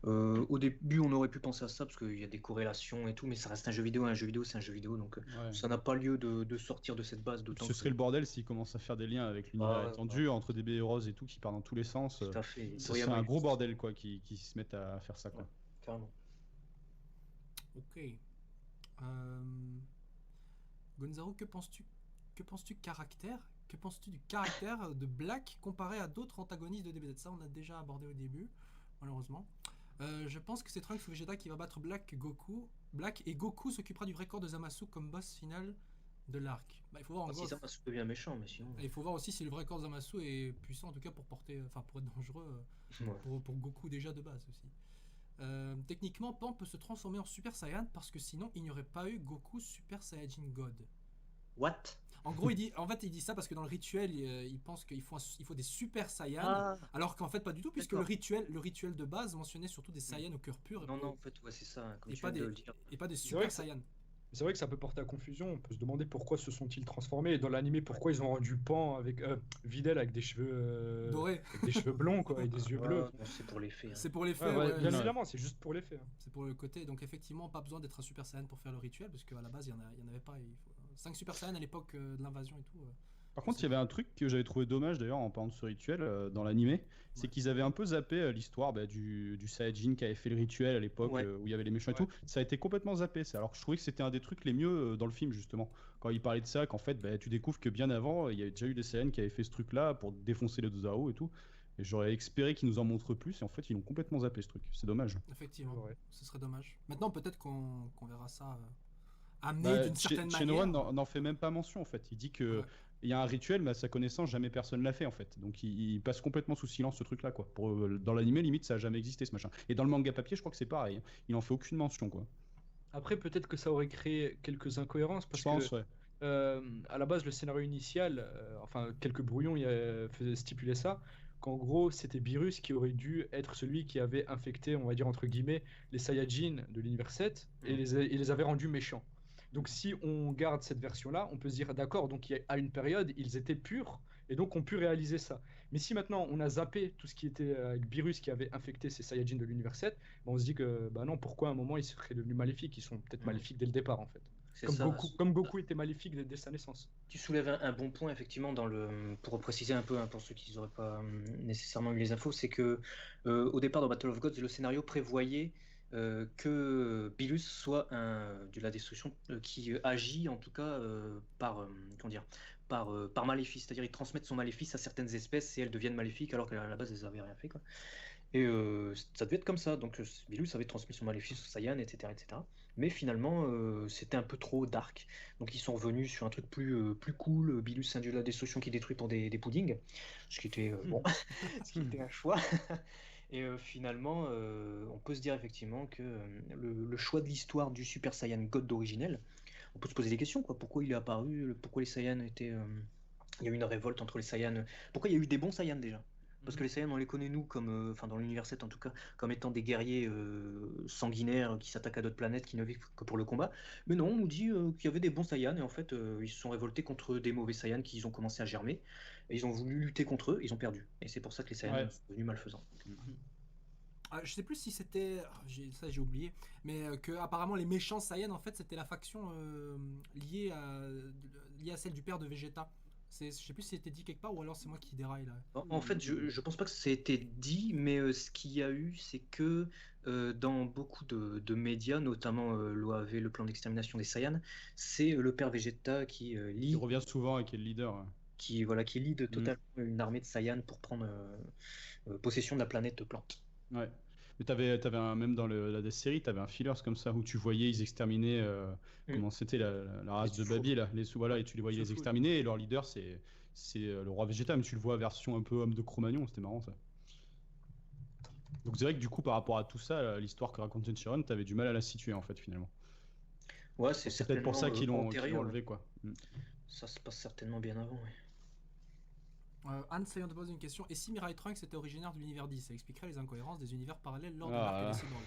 au début on aurait pu penser à ça parce qu'il y a des corrélations et tout, mais ça reste un jeu vidéo, c'est un jeu vidéo, donc Ouais. ça n'a pas lieu de sortir de cette base d'autant Ce que serait le bordel s'ils commencent à faire des liens avec l'univers Ah, étendu, entre des bébés roses et tout qui partent dans tous les sens. tout à fait. Il Ça doit y serait avoir un une- gros bordel quoi, qui se mettent à faire ça. Quoi. Carrément. Ok. Gonzalo, que penses-tu caractère? Que penses-tu du caractère de Black comparé à d'autres antagonistes de DBZ? Ça, on a déjà abordé au début, malheureusement. Je pense que c'est Trunks ou Vegeta qui va battre Black et Goku s'occupera du record de Zamasu comme boss final de l'arc. Bah, il faut voir en Ah, si gros. ça passe bien méchant, mais sinon. Et il faut voir aussi si le vrai corps de Zamasu est puissant en tout cas pour pour être dangereux Ouais. pour Goku déjà de base aussi. Techniquement, Pan peut se transformer en Super Saiyan parce que sinon il n'y aurait pas eu Goku Super Saiyajin God. What? En gros, il dit ça parce que dans le rituel, il pense qu'il faut des Super Saiyans, Ah, alors qu'en fait pas du tout, puisque d'accord. le rituel de base mentionnait surtout des Saiyans au cœur pur non, en fait, ouais, c'est ça, hein, comme et tu pas viens de des le dire. et pas des vrai Super que ça- Saiyans. C'est vrai que ça peut porter à confusion. On peut se demander pourquoi se sont-ils transformés. Et dans l'animé, pourquoi ils ont rendu Pan avec Videl avec des cheveux Doré. avec des cheveux blonds quoi, et des yeux bleus. Ouais, c'est pour les faits. C'est pour les Ouais, faits, ouais, ouais, bien ouais. évidemment, c'est juste pour les faits. c'est pour le côté. Donc effectivement, pas besoin d'être un Super Saiyan pour faire le rituel, parce qu'à la base, il y en avait pas. 5 Super Saiyans à l'époque de l'invasion et tout. Par contre, il y avait un truc que j'avais trouvé dommage d'ailleurs en parlant de ce rituel dans l'animé, c'est Ouais. qu'ils avaient un peu zappé l'histoire du Saiyajin qui avait fait le rituel à l'époque Ouais. où il y avait les méchants et Ouais. tout. Ça a été complètement zappé. Alors que je trouvais que c'était un des trucs les mieux dans le film justement. Quand il parlait de ça, qu'en fait, tu découvres que bien avant, il y avait déjà eu des Saiyans qui avaient fait ce truc-là pour défoncer les Dozao et tout. Et j'aurais espéré qu'ils nous en montrent plus. Et en fait, ils ont complètement zappé ce truc. C'est dommage. Effectivement, Ouais. ce serait dommage. Maintenant, peut-être qu'on verra ça amené Bah, d'une certaine manière. Shenron n'en fait même pas mention en fait. Il dit que Ouais. il y a un rituel, mais à sa connaissance, jamais personne l'a fait en fait. Donc il passe complètement sous silence ce truc-là quoi. Dans l'animé, limite, ça a jamais existé ce machin. Et dans le manga papier, je crois que c'est pareil. Hein. Il en fait aucune mention quoi. Après, peut-être que ça aurait créé quelques incohérences parce Je pense, que ouais. à la base, le scénario initial, enfin quelques brouillons faisaient stipuler ça, qu'en gros c'était Beerus qui aurait dû être celui qui avait infecté, on va dire entre guillemets, les Saiyajin de l'univers 7 et les avait rendus méchants. Donc si on garde cette version-là, on peut se dire d'accord, donc à une période ils étaient purs et donc on pu réaliser ça. Mais si maintenant on a zappé tout ce qui était avec Beerus qui avait infecté ces Saiyajin de l'univers 7, ben on se dit que bah non, pourquoi à un moment ils seraient devenus maléfiques? Ils sont peut-être maléfiques dès le départ en fait. C'est Comme ça. Goku était maléfique dès sa naissance. Tu soulèves un bon point, effectivement, pour préciser un peu, hein, pour ceux qui n'auraient pas nécessairement eu les infos, c'est que au départ, dans Battle of Gods, le scénario prévoyait que Bilus soit de la destruction qui agit, en tout cas, comment dire, par maléfice. C'est-à-dire, il transmet son maléfice à certaines espèces et elles deviennent maléfiques alors qu'à la base, elles n'avaient rien fait, quoi. Et ça devait être comme ça. Donc Bilus avait transmis son maléfice aux Saiyans, etc., etc. Mais finalement, c'était un peu trop dark. Donc ils sont revenus sur un truc plus cool. Bilus, un dieu de la destruction qui détruit pour des puddings. Ce qui était, bon, ce qui était un choix. Et finalement, on peut se dire effectivement que le choix de l'histoire du Super Saiyan God originel, on peut se poser des questions, quoi. Pourquoi il est apparu? Pourquoi les Saiyans étaient... il y a eu une révolte entre les Saiyans. Pourquoi il y a eu des bons Saiyans déjà? Parce que les Saiyans, on les connaît, nous, comme, enfin dans l'univers 7 en tout cas, comme étant des guerriers sanguinaires qui s'attaquent à d'autres planètes, qui ne vivent que pour le combat. Mais non, on nous dit qu'il y avait des bons Saiyans, et en fait, ils se sont révoltés contre des mauvais Saiyans qui ont commencé à germer, et ils ont voulu lutter contre eux, ils ont perdu. Et c'est pour ça que les Saiyans Ouais. sont devenus malfaisants. Je sais plus si c'était, ça j'ai oublié, mais que apparemment les méchants Saiyans en fait c'était la faction liée à celle du père de Vegeta. Je sais plus si c'était dit quelque part ou alors c'est moi qui déraille là. En fait, je pense pas que ça ait été dit, mais ce qu'il y a eu, c'est que dans beaucoup de médias, notamment l'OAV, le plan d'extermination des Saiyans, c'est le père Vegeta qui Il lead, revient souvent et qui est le leader. Ouais. qui lead totalement une armée de Saiyans pour prendre possession de la planète plante. Ouais. Mais même dans la série, t'avais un fillers comme ça où tu voyais ils exterminaient comment c'était la race de Babi là, voilà, et tu les voyais les exterminer et leur leader c'est le roi Vegeta, mais tu le vois version un peu homme de Cro-Magnon, c'était marrant ça. Donc c'est vrai que du coup par rapport à tout ça, l'histoire que raconte Sharon, t'avais du mal à la situer en fait finalement. Ouais, c'est C'est peut-être pour ça qu'ils l'ont antérieur. enlevé quoi. Ça se passe certainement bien avant, ouais. Anne Sayon te pose une question. Et si Mirai Trunks était originaire de l'univers 10, ça expliquerait les incohérences des univers parallèles lors de l'arc des cyborgs.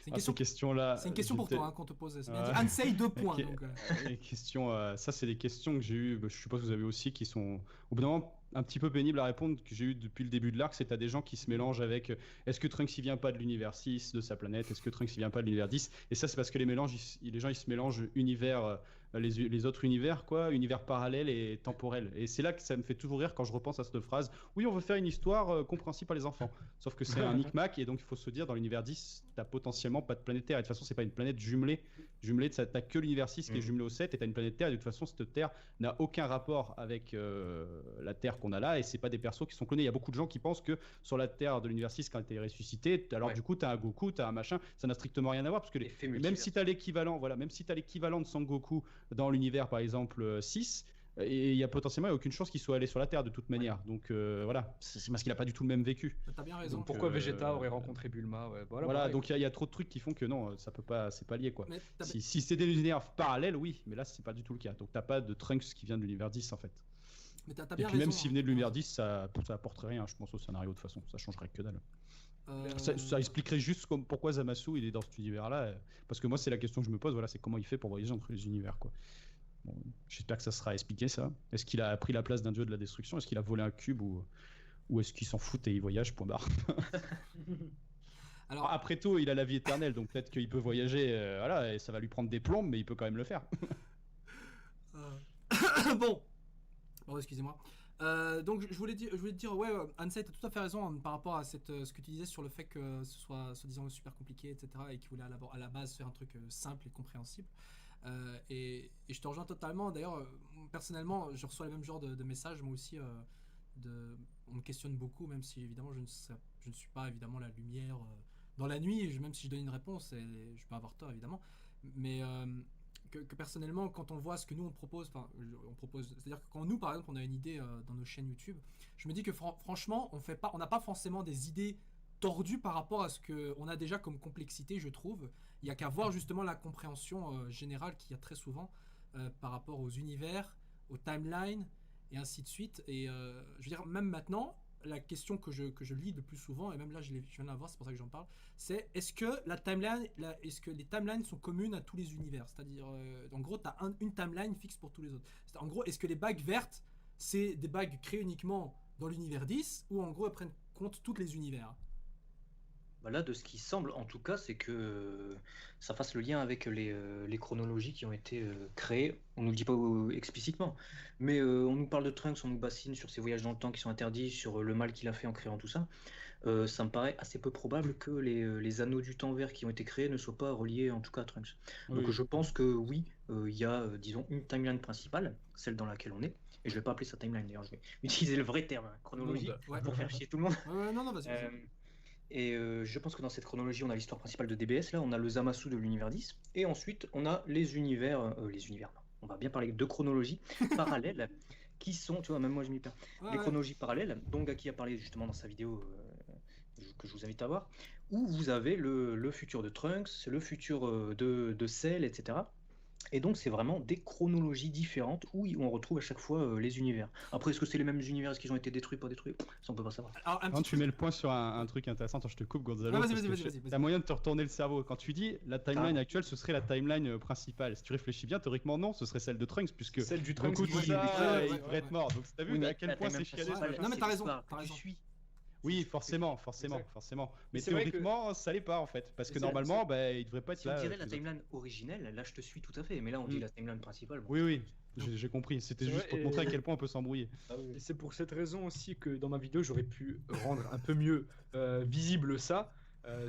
C'est une question pour toi hein, qu'on te pose. C'est bien dit. Anne Say 2 points. Donc, les questions, ça c'est des questions que j'ai eues, je suppose que vous avez aussi, qui sont au bout d'un moment un petit peu pénibles à répondre, que j'ai eu depuis le début de l'arc. C'est à des gens qui se mélangent avec est-ce que Trunks il vient pas de l'univers 6 de sa planète, est-ce que Trunks il vient pas de l'univers 10, et ça c'est parce que les gens ils se mélangent univers, les autres univers quoi, univers parallèles et temporels, et c'est là que ça me fait toujours rire quand je repense à cette phrase. Oui, on veut faire une histoire compréhensible par les enfants, sauf que c'est un micmac, et donc il faut se dire dans l'univers 10 t'as potentiellement pas de planète Terre, et de toute façon c'est pas une planète jumelée de ça, t'as que l'univers 6 qui est jumelé au 7, et t'as une planète Terre, et de toute façon cette Terre n'a aucun rapport avec la Terre qu'on a là, et c'est pas des persos qui sont clonés. Il y a beaucoup de gens qui pensent que sur la Terre de l'univers 6 quand elle est ressuscitée, alors du coup t'as un Goku, t'as un machin, ça n'a strictement rien à voir, parce que même si t'as l'équivalent, voilà, même si t'as l'équivalent de Sangoku dans l'univers par exemple 6, et il y a potentiellement aucune chance qu'il soit allé sur la Terre de toute manière. Donc voilà, c'est parce qu'il a pas du tout le même vécu. T'as bien raison. Donc, pourquoi Vegeta aurait rencontré Bulma, ouais, voilà, donc il y a trop de trucs qui font que non, ça peut pas, c'est pas lié quoi. Si c'est des univers parallèles, oui, mais là c'est pas du tout le cas. Donc t'as pas de Trunks qui vient de l'univers 10 en fait. Mais t'as et bien puis raison, même s'il venait de l'univers 10, ça apporterait rien, je pense, au scénario de toute façon, ça changerait que dalle. Ça expliquerait juste pourquoi Zamasu il est dans cet univers là, parce que moi c'est la question que je me pose, voilà, c'est comment il fait pour voyager entre les univers quoi. Bon, j'espère que ça sera expliqué ça. Est-ce qu'il a pris la place d'un dieu de la destruction, est-ce qu'il a volé un cube, ou est-ce qu'il s'en fout et il voyage, point barre. Alors après tout il a la vie éternelle, donc peut-être qu'il peut voyager, voilà, et ça va lui prendre des plombes, mais il peut quand même le faire. Bon, excusez-moi. Donc je voulais te dire, ouais, Ansei, t'as tout à fait raison par rapport à ce que tu disais sur le fait que ce soit soi-disant super compliqué, etc., et qu'il voulait à la base faire un truc simple et compréhensible. Et je te rejoins totalement. D'ailleurs, personnellement, je reçois le même genre de messages, moi aussi. On me questionne beaucoup, même si évidemment je ne suis pas évidemment la lumière dans la nuit, même si je donne une réponse, et je peux avoir tort évidemment. Mais que personnellement, quand on voit ce que nous on propose, c'est-à-dire que quand nous par exemple on a une idée dans nos chaînes YouTube, je me dis que franchement on n'a pas forcément des idées tordues par rapport à ce qu'on a déjà comme complexité, je trouve. Il n'y a qu'à voir justement la compréhension générale qu'il y a très souvent par rapport aux univers, aux timelines et ainsi de suite. Et je veux dire, même maintenant, la question que je lis le plus souvent, et même là je viens de la voir, c'est pour ça que j'en parle, c'est est-ce que les timelines sont communes à tous les univers? C'est-à-dire, en gros, tu as une timeline fixe pour tous les autres. En gros, est-ce que les bagues vertes, c'est des bagues créées uniquement dans l'univers 10, ou en gros, elles prennent compte tous les univers? Bah là, de ce qui semble, en tout cas, c'est que ça fasse le lien avec les chronologies qui ont été créées. On nous le dit pas explicitement, mais on nous parle de Trunks, on nous bassine sur ses voyages dans le temps qui sont interdits, sur le mal qu'il a fait en créant tout ça. Ça me paraît assez peu probable que les anneaux du temps vert qui ont été créés ne soient pas reliés, en tout cas, à Trunks. Donc Oui. je pense que oui, il y a, disons, une timeline principale, celle dans laquelle on est. Et je vais pas appeler ça timeline d'ailleurs, je vais utiliser le vrai terme, hein, chronologie, Ouais. pour faire chier tout le monde. Ouais, non, vas-y. Euh, et je pense que dans cette chronologie, on a l'histoire principale de DBS, là, on a le Zamasu de l'univers 10, et ensuite on a les univers, non, on va bien parler de chronologies parallèles, qui sont, tu vois, même moi je m'y perds, les chronologies parallèles, dont Gaki a parlé justement dans sa vidéo que je vous invite à voir, où vous avez le futur de Trunks, le futur de Cell, etc. Et donc c'est vraiment des chronologies différentes où on retrouve à chaque fois les univers. Après, est-ce que c'est les mêmes univers, est-ce qu'ils ont été détruits, pas détruits? Ça on peut pas savoir. Alors, un Quand petit tu mets le point sur un truc intéressant, attends, je te coupe, Gonzalo. Ouais, vas-y, parce que vas-y. t'as moyen de te retourner le cerveau. Quand tu dis la timeline actuelle, ce serait la timeline principale. Si tu réfléchis bien, théoriquement, non, ce serait celle de Trunks, puisque Celle du Trunks beaucoup de qui- ça, ouais, il devrait être mort. Donc, t'as vu Oui, mais à quel la point c'est timeline chialé principale, ça. Non, mais c'est t'as raison, l'histoire t'as que tu raison. suis. Oui, forcément. Mais c'est vrai que- théoriquement, ça l'est pas en fait. Parce que C'est- normalement, il devrait pas être Si on là. dirait la tous les autres. timeline originelle, là je te suis tout à fait, mais là on dit la timeline principale. Bon. Oui, j'ai compris. C'était C'est juste vrai, pour te montrer à et- quel point on peut s'embrouiller. Et c'est pour cette raison aussi que dans ma vidéo, j'aurais pu rendre un peu mieux visible ça.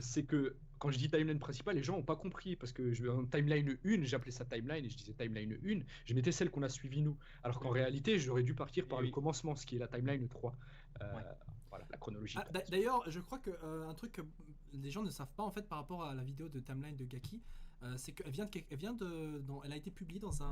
C'est que quand je dis timeline principale, les gens n'ont pas compris. Parce que en timeline 1, j'appelais ça timeline et je disais timeline 1, je mettais celle qu'on a suivie nous. Alors qu'en réalité, j'aurais dû partir par le commencement, ce qui est la timeline 3. Ouais. Voilà, la chronologie. D'ailleurs, je crois que un truc que les gens ne savent pas en fait par rapport à la vidéo de timeline de Gaki, c'est qu'elle elle a été publiée dans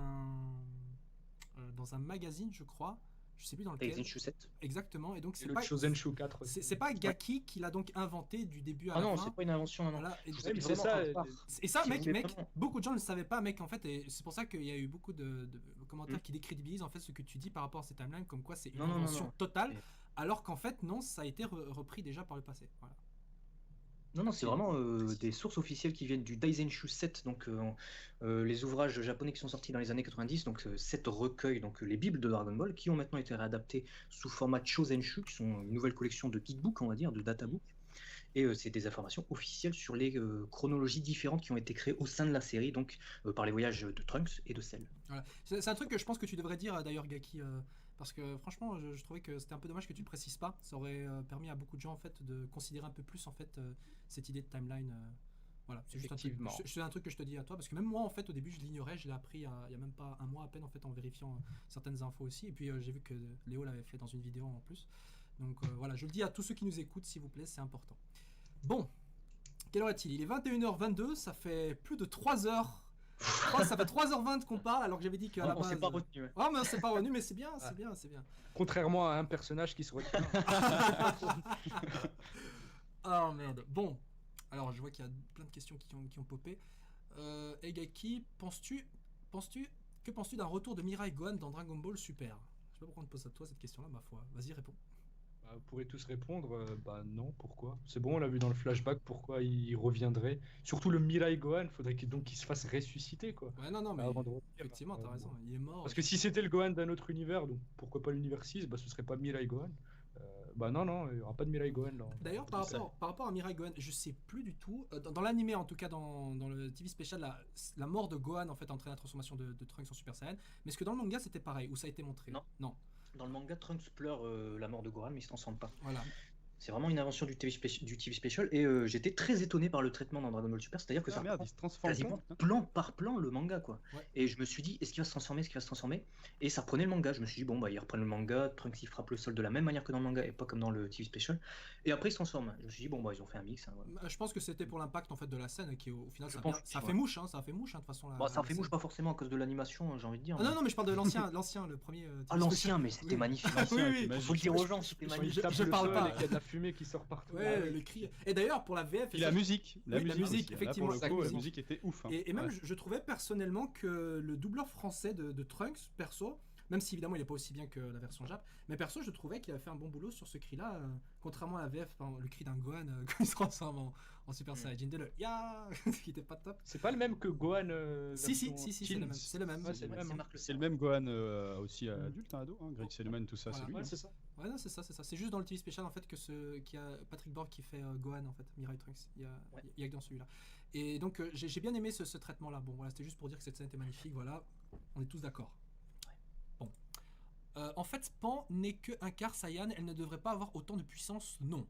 un magazine, je crois. Je sais plus dans lequel. Daisenshu 7. Exactement. Et donc Et c'est le pas Chosenshu 4 aussi. c'est pas Gaki qui l'a donc inventé du début à Ah la non, fin. c'est pas une invention, non. Voilà. Et, Je vous Ouais, mais invite c'est vraiment ça, à voir. et ça, Si mec, vous voulez vraiment- beaucoup de gens ne le savaient pas, mec, en fait, et c'est pour ça qu'il y a eu beaucoup de commentaires qui décrédibilisent en fait ce que tu dis par rapport à ces timelines, comme quoi c'est une Non, non, non, invention non. totale, Et- alors qu'en fait, non, ça a été repris déjà par le passé. Voilà. Non, c'est vraiment des sources officielles qui viennent du Daisenshu 7, donc les ouvrages japonais qui sont sortis dans les années 90, donc 7 recueils, donc les bibles de Dragon Ball, qui ont maintenant été réadaptés sous format Chosenshu, qui sont une nouvelle collection de guidebook, on va dire, de databook. Et c'est des informations officielles sur les chronologies différentes qui ont été créées au sein de la série, donc par les voyages de Trunks et de Cell. Voilà. C'est un truc que je pense que tu devrais dire d'ailleurs, Gaki, parce que franchement, je trouvais que c'était un peu dommage que tu le précises pas. Ça aurait permis à beaucoup de gens en fait de considérer un peu plus en fait cette idée de timeline. Voilà, c'est juste un truc. Effectivement. C'est un truc que je te dis à toi, parce que même moi en fait au début je l'ignorais, je l'ai appris il y a même pas un mois à peine en fait en vérifiant certaines infos aussi. Et puis j'ai vu que Léo l'avait fait dans une vidéo en plus. Donc voilà, je le dis à tous ceux qui nous écoutent, s'il vous plaît, c'est important. Bon, quelle heure est-il? Il est 21h22, ça fait plus de 3 heures. Ça fait 3h20 qu'on parle, alors que j'avais dit qu'à la On base. s'est pas retenu. Ouais. Ah, mais on s'est pas revenu, mais c'est bien, c'est bien, c'est bien. Contrairement à un personnage qui se retient. Oh merde. Bon, alors je vois qu'il y a plein de questions qui ont popé. Egaki, que penses-tu d'un retour de Mirai Gohan dans Dragon Ball Super? Je sais pas pourquoi on te pose à toi cette question-là, ma foi. Vas-y, réponds. Vous pourrez tous répondre, non, pourquoi? C'est bon, on l'a vu dans le flashback, pourquoi il reviendrait? Surtout le Mirai Gohan, faudrait qu'il se fasse ressusciter, quoi. Ouais, non, mais Avant de revenir. effectivement, t'as raison, il est mort. Parce que si c'était le Gohan d'un autre univers, donc pourquoi pas l'univers 6, ce serait pas Mirai Gohan. Non, il n'y aura pas de Mirai Gohan. D'ailleurs, par rapport à Mirai Gohan, je sais plus du tout. Dans l'animé, en tout cas, dans le TV spécial, la mort de Gohan en fait entraîne la transformation de Trunks en Super Saiyan. Mais est-ce que dans le manga c'était pareil, où ça a été montré? Non. Dans le manga, Trunks pleure la mort de Gohan, mais il se transforme pas. Voilà. C'est vraiment une invention du TV Special, et j'étais très étonné par le traitement dans Dragon Ball Super, c'est-à-dire que ça merde, reprend il se transforme. quasiment plan par plan le manga, quoi. Ouais. Et je me suis dit, est-ce qu'il va se transformer, et ça reprenait le manga. Je me suis dit, bon, ils reprennent le manga, Trunks il frappe le sol de la même manière que dans le manga et pas comme dans le TV Special, et après il se transforme. Je me suis dit, bon, ils ont fait un mix. Hein, ouais. Je pense que c'était pour l'impact en fait de la scène qui au final Je ça pense a aussi, fait mouche, hein, ça a fait mouche de toute façon. Ça fait scène. mouche pas forcément à cause de l'animation, j'ai envie de dire. Ah non, mais je parle de l'ancien, le premier. Ah, l'ancien, mais c'était Oui. magnifique. Oui, Faut le dire aux gens, c'était magnifique. Je parle pas. Il y a de la fumée qui sort partout. Ouais, le cri. Et d'ailleurs, pour la VF. Et la musique. La musique, aussi. Là, effectivement. pour le coup, la Exactement. musique était ouf. Hein. Et même, je trouvais personnellement que le doubleur français de Trunks, perso, Même si évidemment il est pas aussi bien que la version Jap. Mais perso, je trouvais qu'il avait fait un bon boulot sur ce cri-là, contrairement à la VF, le cri d'un Gohan quand il se transforme en Super Saiyajin 2, le Ya qui était pas top. C'est pas le même que Gohan. Si, c'est version le même. Teen. C'est le même. Ouais, c'est le même. C'est le même Gohan aussi adulte, ado, hein, Greg Selman, tout ça, Voilà. c'est lui. Ouais, hein. c'est ça. Ouais, non, c'est ça. C'est juste dans le TV spécial en fait qu'il y a Patrick Borg qui fait Gohan en fait, Mirai Trunks. Il y a que dans celui-là. Et donc j'ai bien aimé ce traitement-là. Bon, voilà, c'était juste pour dire que cette scène était magnifique. Voilà, on est tous d'accord. Bon. En fait, Pan n'est que un quart Saiyan. Elle ne devrait pas avoir autant de puissance, non.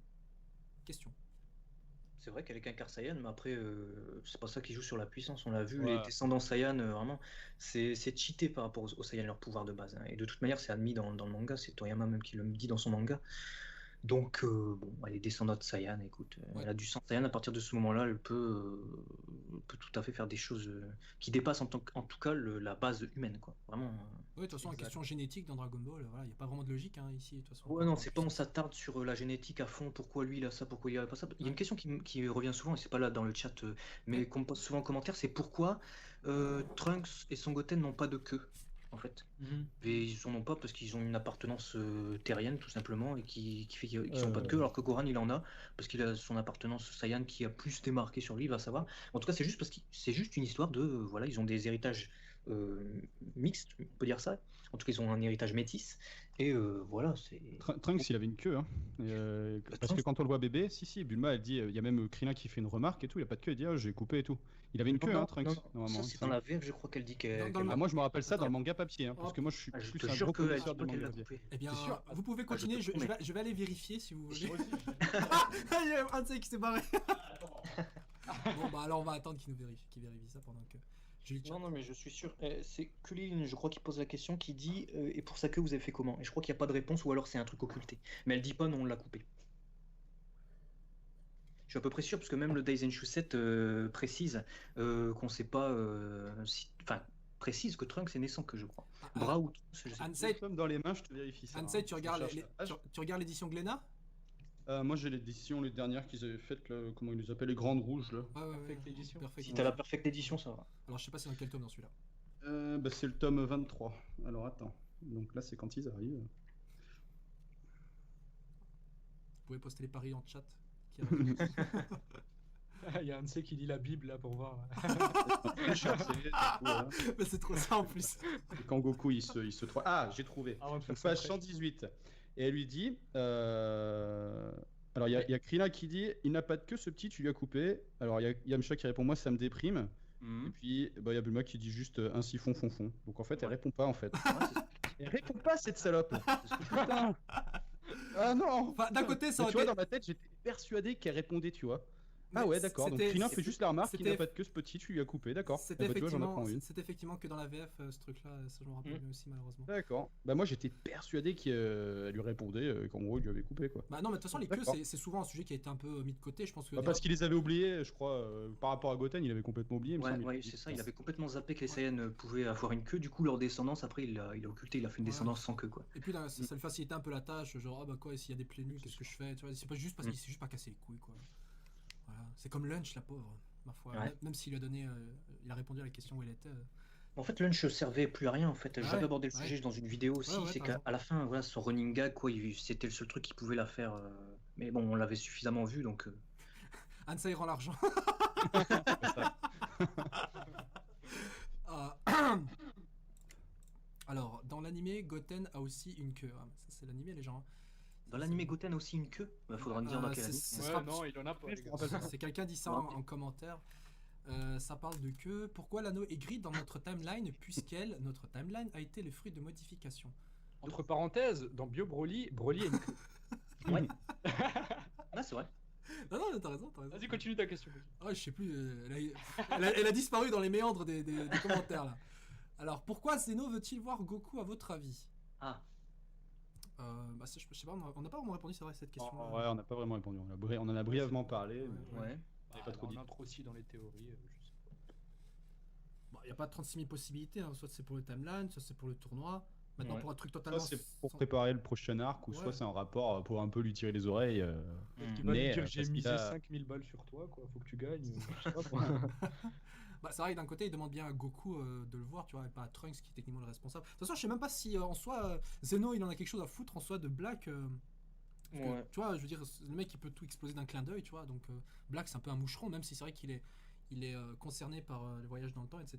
Question. C'est vrai qu'elle est qu'un quart Saiyan, mais après, c'est pas ça qui joue sur la puissance. On l'a vu, Ouais. les descendants Saiyan, vraiment, c'est cheaté par rapport aux Saiyan, leur pouvoir de base, hein. Et de toute manière, c'est admis dans le manga, c'est Toriyama même qui le dit dans son manga. Donc, bon, elle est descendante Saiyan, écoute, elle a du sang Saiyan, à partir de ce moment-là, elle peut tout à fait faire des choses qui dépassent en tout cas la base humaine, quoi. Vraiment. Oui, de toute façon, la question génétique dans Dragon Ball, voilà, il n'y a pas vraiment de logique hein, ici. De toute façon, Ouais, non, c'est pas on s'attarde sur la génétique à fond, pourquoi lui il a ça, pourquoi il a pas ça. Il y a une question qui revient souvent, et c'est pas là dans le chat, mais qu'on me pose souvent en commentaire, c'est pourquoi Trunks et Son Goten n'ont pas de queue, en fait. Et ils en ont pas parce qu'ils ont une appartenance terrienne, tout simplement, et qui fait qu'ils n'ont pas de queue, alors que Gohan il en a, parce qu'il a son appartenance Saiyan qui a plus démarqué sur lui, il va savoir. En tout cas, c'est juste parce que c'est juste une histoire de, voilà, ils ont des héritages mixtes, on peut dire ça. En tout cas, ils ont un héritage métis. Et voilà, c'est. Trunks, il avait une queue, hein. Parce que quand on le voit bébé, si, Bulma, elle dit, il y a même Krillin qui fait une remarque et tout, il a pas de queue, il dit, ah, j'ai coupé et tout. Il avait une queue, hein, Trunks, normalement. Ça, c'est dans la VF, je crois qu'elle dit qu'elle. Ah, moi, je me rappelle ça dans le manga papier, hein, parce que moi, je suis Ah, je plus te un jure gros qu'elle connaisseur dit de pas qu'elle manga l'a papier. coupé. Eh bien, C'est sûr. vous pouvez continuer, je vais aller vérifier si vous voulez. Je aussi. Il y a un de ceux qui s'est barré. Bon, bah alors on va attendre qu'il vérifie ça pendant que je lis le chat. Non, mais je suis sûr. C'est Kulin, je crois, qui pose la question, qui dit et pour sa queue, vous avez fait comment? Et je crois qu'il n'y a pas de réponse, ou alors c'est un truc occulté. Mais elle dit pas non, on l'a coupé. Je suis à peu près sûr, parce que même le Daizenshu 7 précise qu'on sait pas. Enfin, précise que Trunks est naissant que je crois. Bras ou Trunks, je sais pas. Ansei, Comme dans les mains, je te vérifie ça. Ansei, hein. tu Je regardes cherche la page. tu regardes l'édition Glénat? Moi, j'ai l'édition, les dernières qu'ils avaient faites, là, comment ils les appellent, les grandes rouges, là. Ouais. Perfect Edition. Perfect. Si t'as la perfecte édition, ça va. Alors je sais pas c'est dans quel tome dans celui-là. Bah, c'est le tome 23. Alors, attends. Donc là, c'est quand ils arrivent. Vous pouvez poster les paris en chat. Qui arrive. Il y a un de ceux qui lit la Bible là pour voir. Mais c'est trop ça en plus. Quand Goku, il se trouve. Ah, j'ai trouvé. Avant de faire Donc, ça page après. 118. Et elle lui dit. Alors, il y a Krillin qui dit, il n'a pas de queue, ce petit, tu lui as coupé. Alors, il y a Yamcha qui répond, moi, ça me déprime. Et puis, bah, il y a Bulma qui dit juste un siphon fond. Donc, en fait, elle répond pas, en fait. Elle répond pas, cette salope. Putain. Ah non. Enfin, d'un côté ça Mais aurait tu vois, été. dans ma tête, j'étais persuadé qu'elle répondait, tu vois. Ah Mais ouais, d'accord. Donc, Krillin fait juste la remarque, il c'était- n'a pas de queue, ce petit, tu lui as coupé, d'accord. C'était Eh bah, tu vois, j'en apprends une. effectivement que dans la VF ce truc-là, ça je me rappelle bien aussi malheureusement. D'accord. Bah moi j'étais persuadé qu'elle lui répondait qu'en gros il lui avait coupé quoi. Bah non, mais de toute façon les queues D'accord. c'est souvent un sujet qui a été un peu mis de côté. Je pense que Bah, parce qu'il les avait oubliés, je crois, par rapport à Goten, il avait complètement oublié. Il me semble. Ouais, c'est ça, il avait complètement zappé que les Saiyans pouvaient avoir une queue, du coup leur descendance, après il a occulté, il a fait une Ouais. descendance sans queue, quoi. Et puis ça lui facilitait un peu la tâche, genre ah bah quoi, s'il y a des plaies nues, qu'est-ce que je fais, tu vois, c'est pas juste parce qu'il s'est juste pas cassé les couilles quoi. Voilà, c'est comme Lunch la pauvre, ma foi. Ouais. Même s'il lui a donné, il a répondu à la question où elle était. En fait, Lunch servait plus à rien, en fait. Ah J'avais ouais, abordé le ouais. sujet dans une vidéo aussi, Ouais, c'est t'as qu'à raison. à la fin, voilà, son running gag, quoi, c'était le seul truc qui pouvait la faire. Mais bon, on l'avait suffisamment vu, donc. Ansei rend l'argent. Ah, alors, dans l'animé, Goten a aussi une queue. Ah, mais ça, c'est l'animé, les gens. Hein. Dans l'animé Goten a aussi une queue. Bah, faudra me dire dans quel anime. Ce Ouais, sera- non, il en a pas. les gars. C'est quelqu'un dit ça en commentaire. Ça parle de queue. Pourquoi l'anneau est gris dans notre timeline puisqu'elle, notre timeline, a été le fruit de modifications. Entre parenthèses, dans Bio Broly, Broly a une queue. Ouais. Ah, c'est vrai. Non, non, t'as raison, t'as raison. Vas-y, continue ta question. Ah, je sais plus, elle a disparu dans les méandres des commentaires là. Alors, pourquoi Zeno veut-il voir Goku à votre avis? Ah, Bah, je sais pas, on n'a pas vraiment répondu, c'est vrai, à cette question. Ouais, on n'a pas vraiment répondu. On en a brièvement parlé. Ouais. mais- ouais. On avait pas trop dit. On entre aussi dans les théories. Je sais pas. Bon, il n'y a pas 36 000 possibilités, hein. Soit c'est pour le timeline, soit c'est pour le tournoi. Maintenant, Ouais. pour un truc Soit totalement. c'est pour sans- préparer le prochain arc, ou Ouais. soit c'est en rapport pour un peu lui tirer les oreilles. Peut-être qu'il Mm. va Mais, lui dire parce j'ai qu'il misé a- 5000 balles sur toi, quoi. Faut que tu gagnes. Je sais pas, moi. Bah, c'est vrai que d'un côté, il demande bien à Goku de le voir, tu vois, et pas à Trunks qui est techniquement le responsable. De toute façon, je sais même pas si en soi, Zeno, il en a quelque chose à foutre en soi de Black. Parce que, Ouais. tu vois, je veux dire, le mec, il peut tout exploser d'un clin d'œil, tu vois. Donc, Black, c'est un peu un moucheron, même si c'est vrai qu'il est concerné par le voyage dans le temps, etc.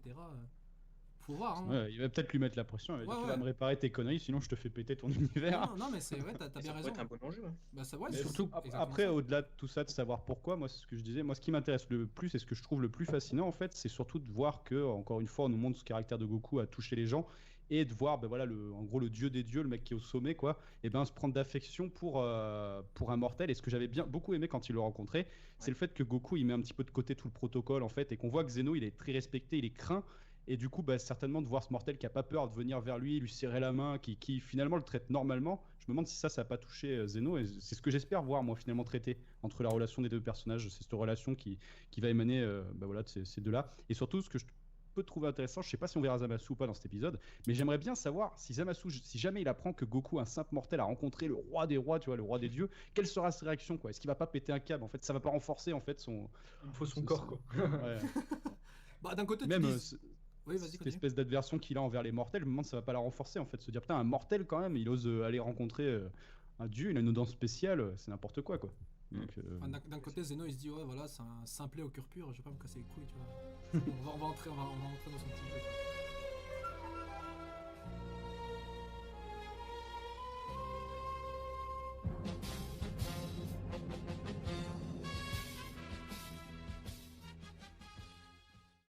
Faut voir, hein. Ouais, il va peut-être lui mettre la pression. Il va dire Ouais, tu ouais. vas me réparer tes conneries, sinon je te fais péter ton Non, univers. non, non, mais c'est ouais, t'as Et bien ça pourrait raison. être un bon enjeu. Hein. Bah, ça, ouais, Mais c'est surtout, exactement après, ça. au-delà de tout ça, de savoir pourquoi, moi, c'est ce que je disais. Moi, ce qui m'intéresse le plus et ce que je trouve le plus fascinant, en fait, c'est surtout de voir que, encore une fois, on nous montre ce caractère de Goku à toucher les gens et de voir, ben voilà, en gros, le dieu des dieux, le mec qui est au sommet, quoi, et ben se prendre d'affection pour un mortel. Et ce que j'avais bien beaucoup aimé quand il le rencontrait, c'est Ouais. le fait que Goku, il met un petit peu de côté tout le protocole, en fait, et qu'on voit que Zeno, il est très respecté, il est craint. Et du coup, bah, certainement de voir ce mortel qui a pas peur de venir vers lui, lui serrer la main, qui finalement le traite normalement. Je me demande si ça n'a pas touché Zeno. Et c'est ce que j'espère voir, moi, finalement, traiter entre la relation des deux personnages. C'est cette relation qui va émaner bah, voilà, de ces deux-là. Et surtout, ce que je peux trouver intéressant, je sais pas si on verra Zamasu ou pas dans cet épisode, mais j'aimerais bien savoir si Zamasu, si jamais il apprend que Goku, un simple mortel, a rencontré le roi des rois, tu vois, le roi des dieux, quelle sera sa réaction, quoi? Est-ce qu'il va pas péter un câble? En fait, ça va pas renforcer en fait son. Il me faut son ce- corps, ce- quoi. Ouais. Bah, d'un côté, tu Même dis. Oui, vas-y, cette continue. espèce d'adversion qu'il a envers les mortels, je me demande si ça va pas la renforcer en fait. Se dire putain, un mortel quand même, il ose aller rencontrer un dieu, il a une audience spéciale, c'est n'importe quoi quoi. Donc, Enfin, d'un côté, Zeno, il se dit, ouais, voilà, c'est un simplet au cœur pur, je vais pas me casser les couilles, tu vois. On va entrer dans son petit jeu.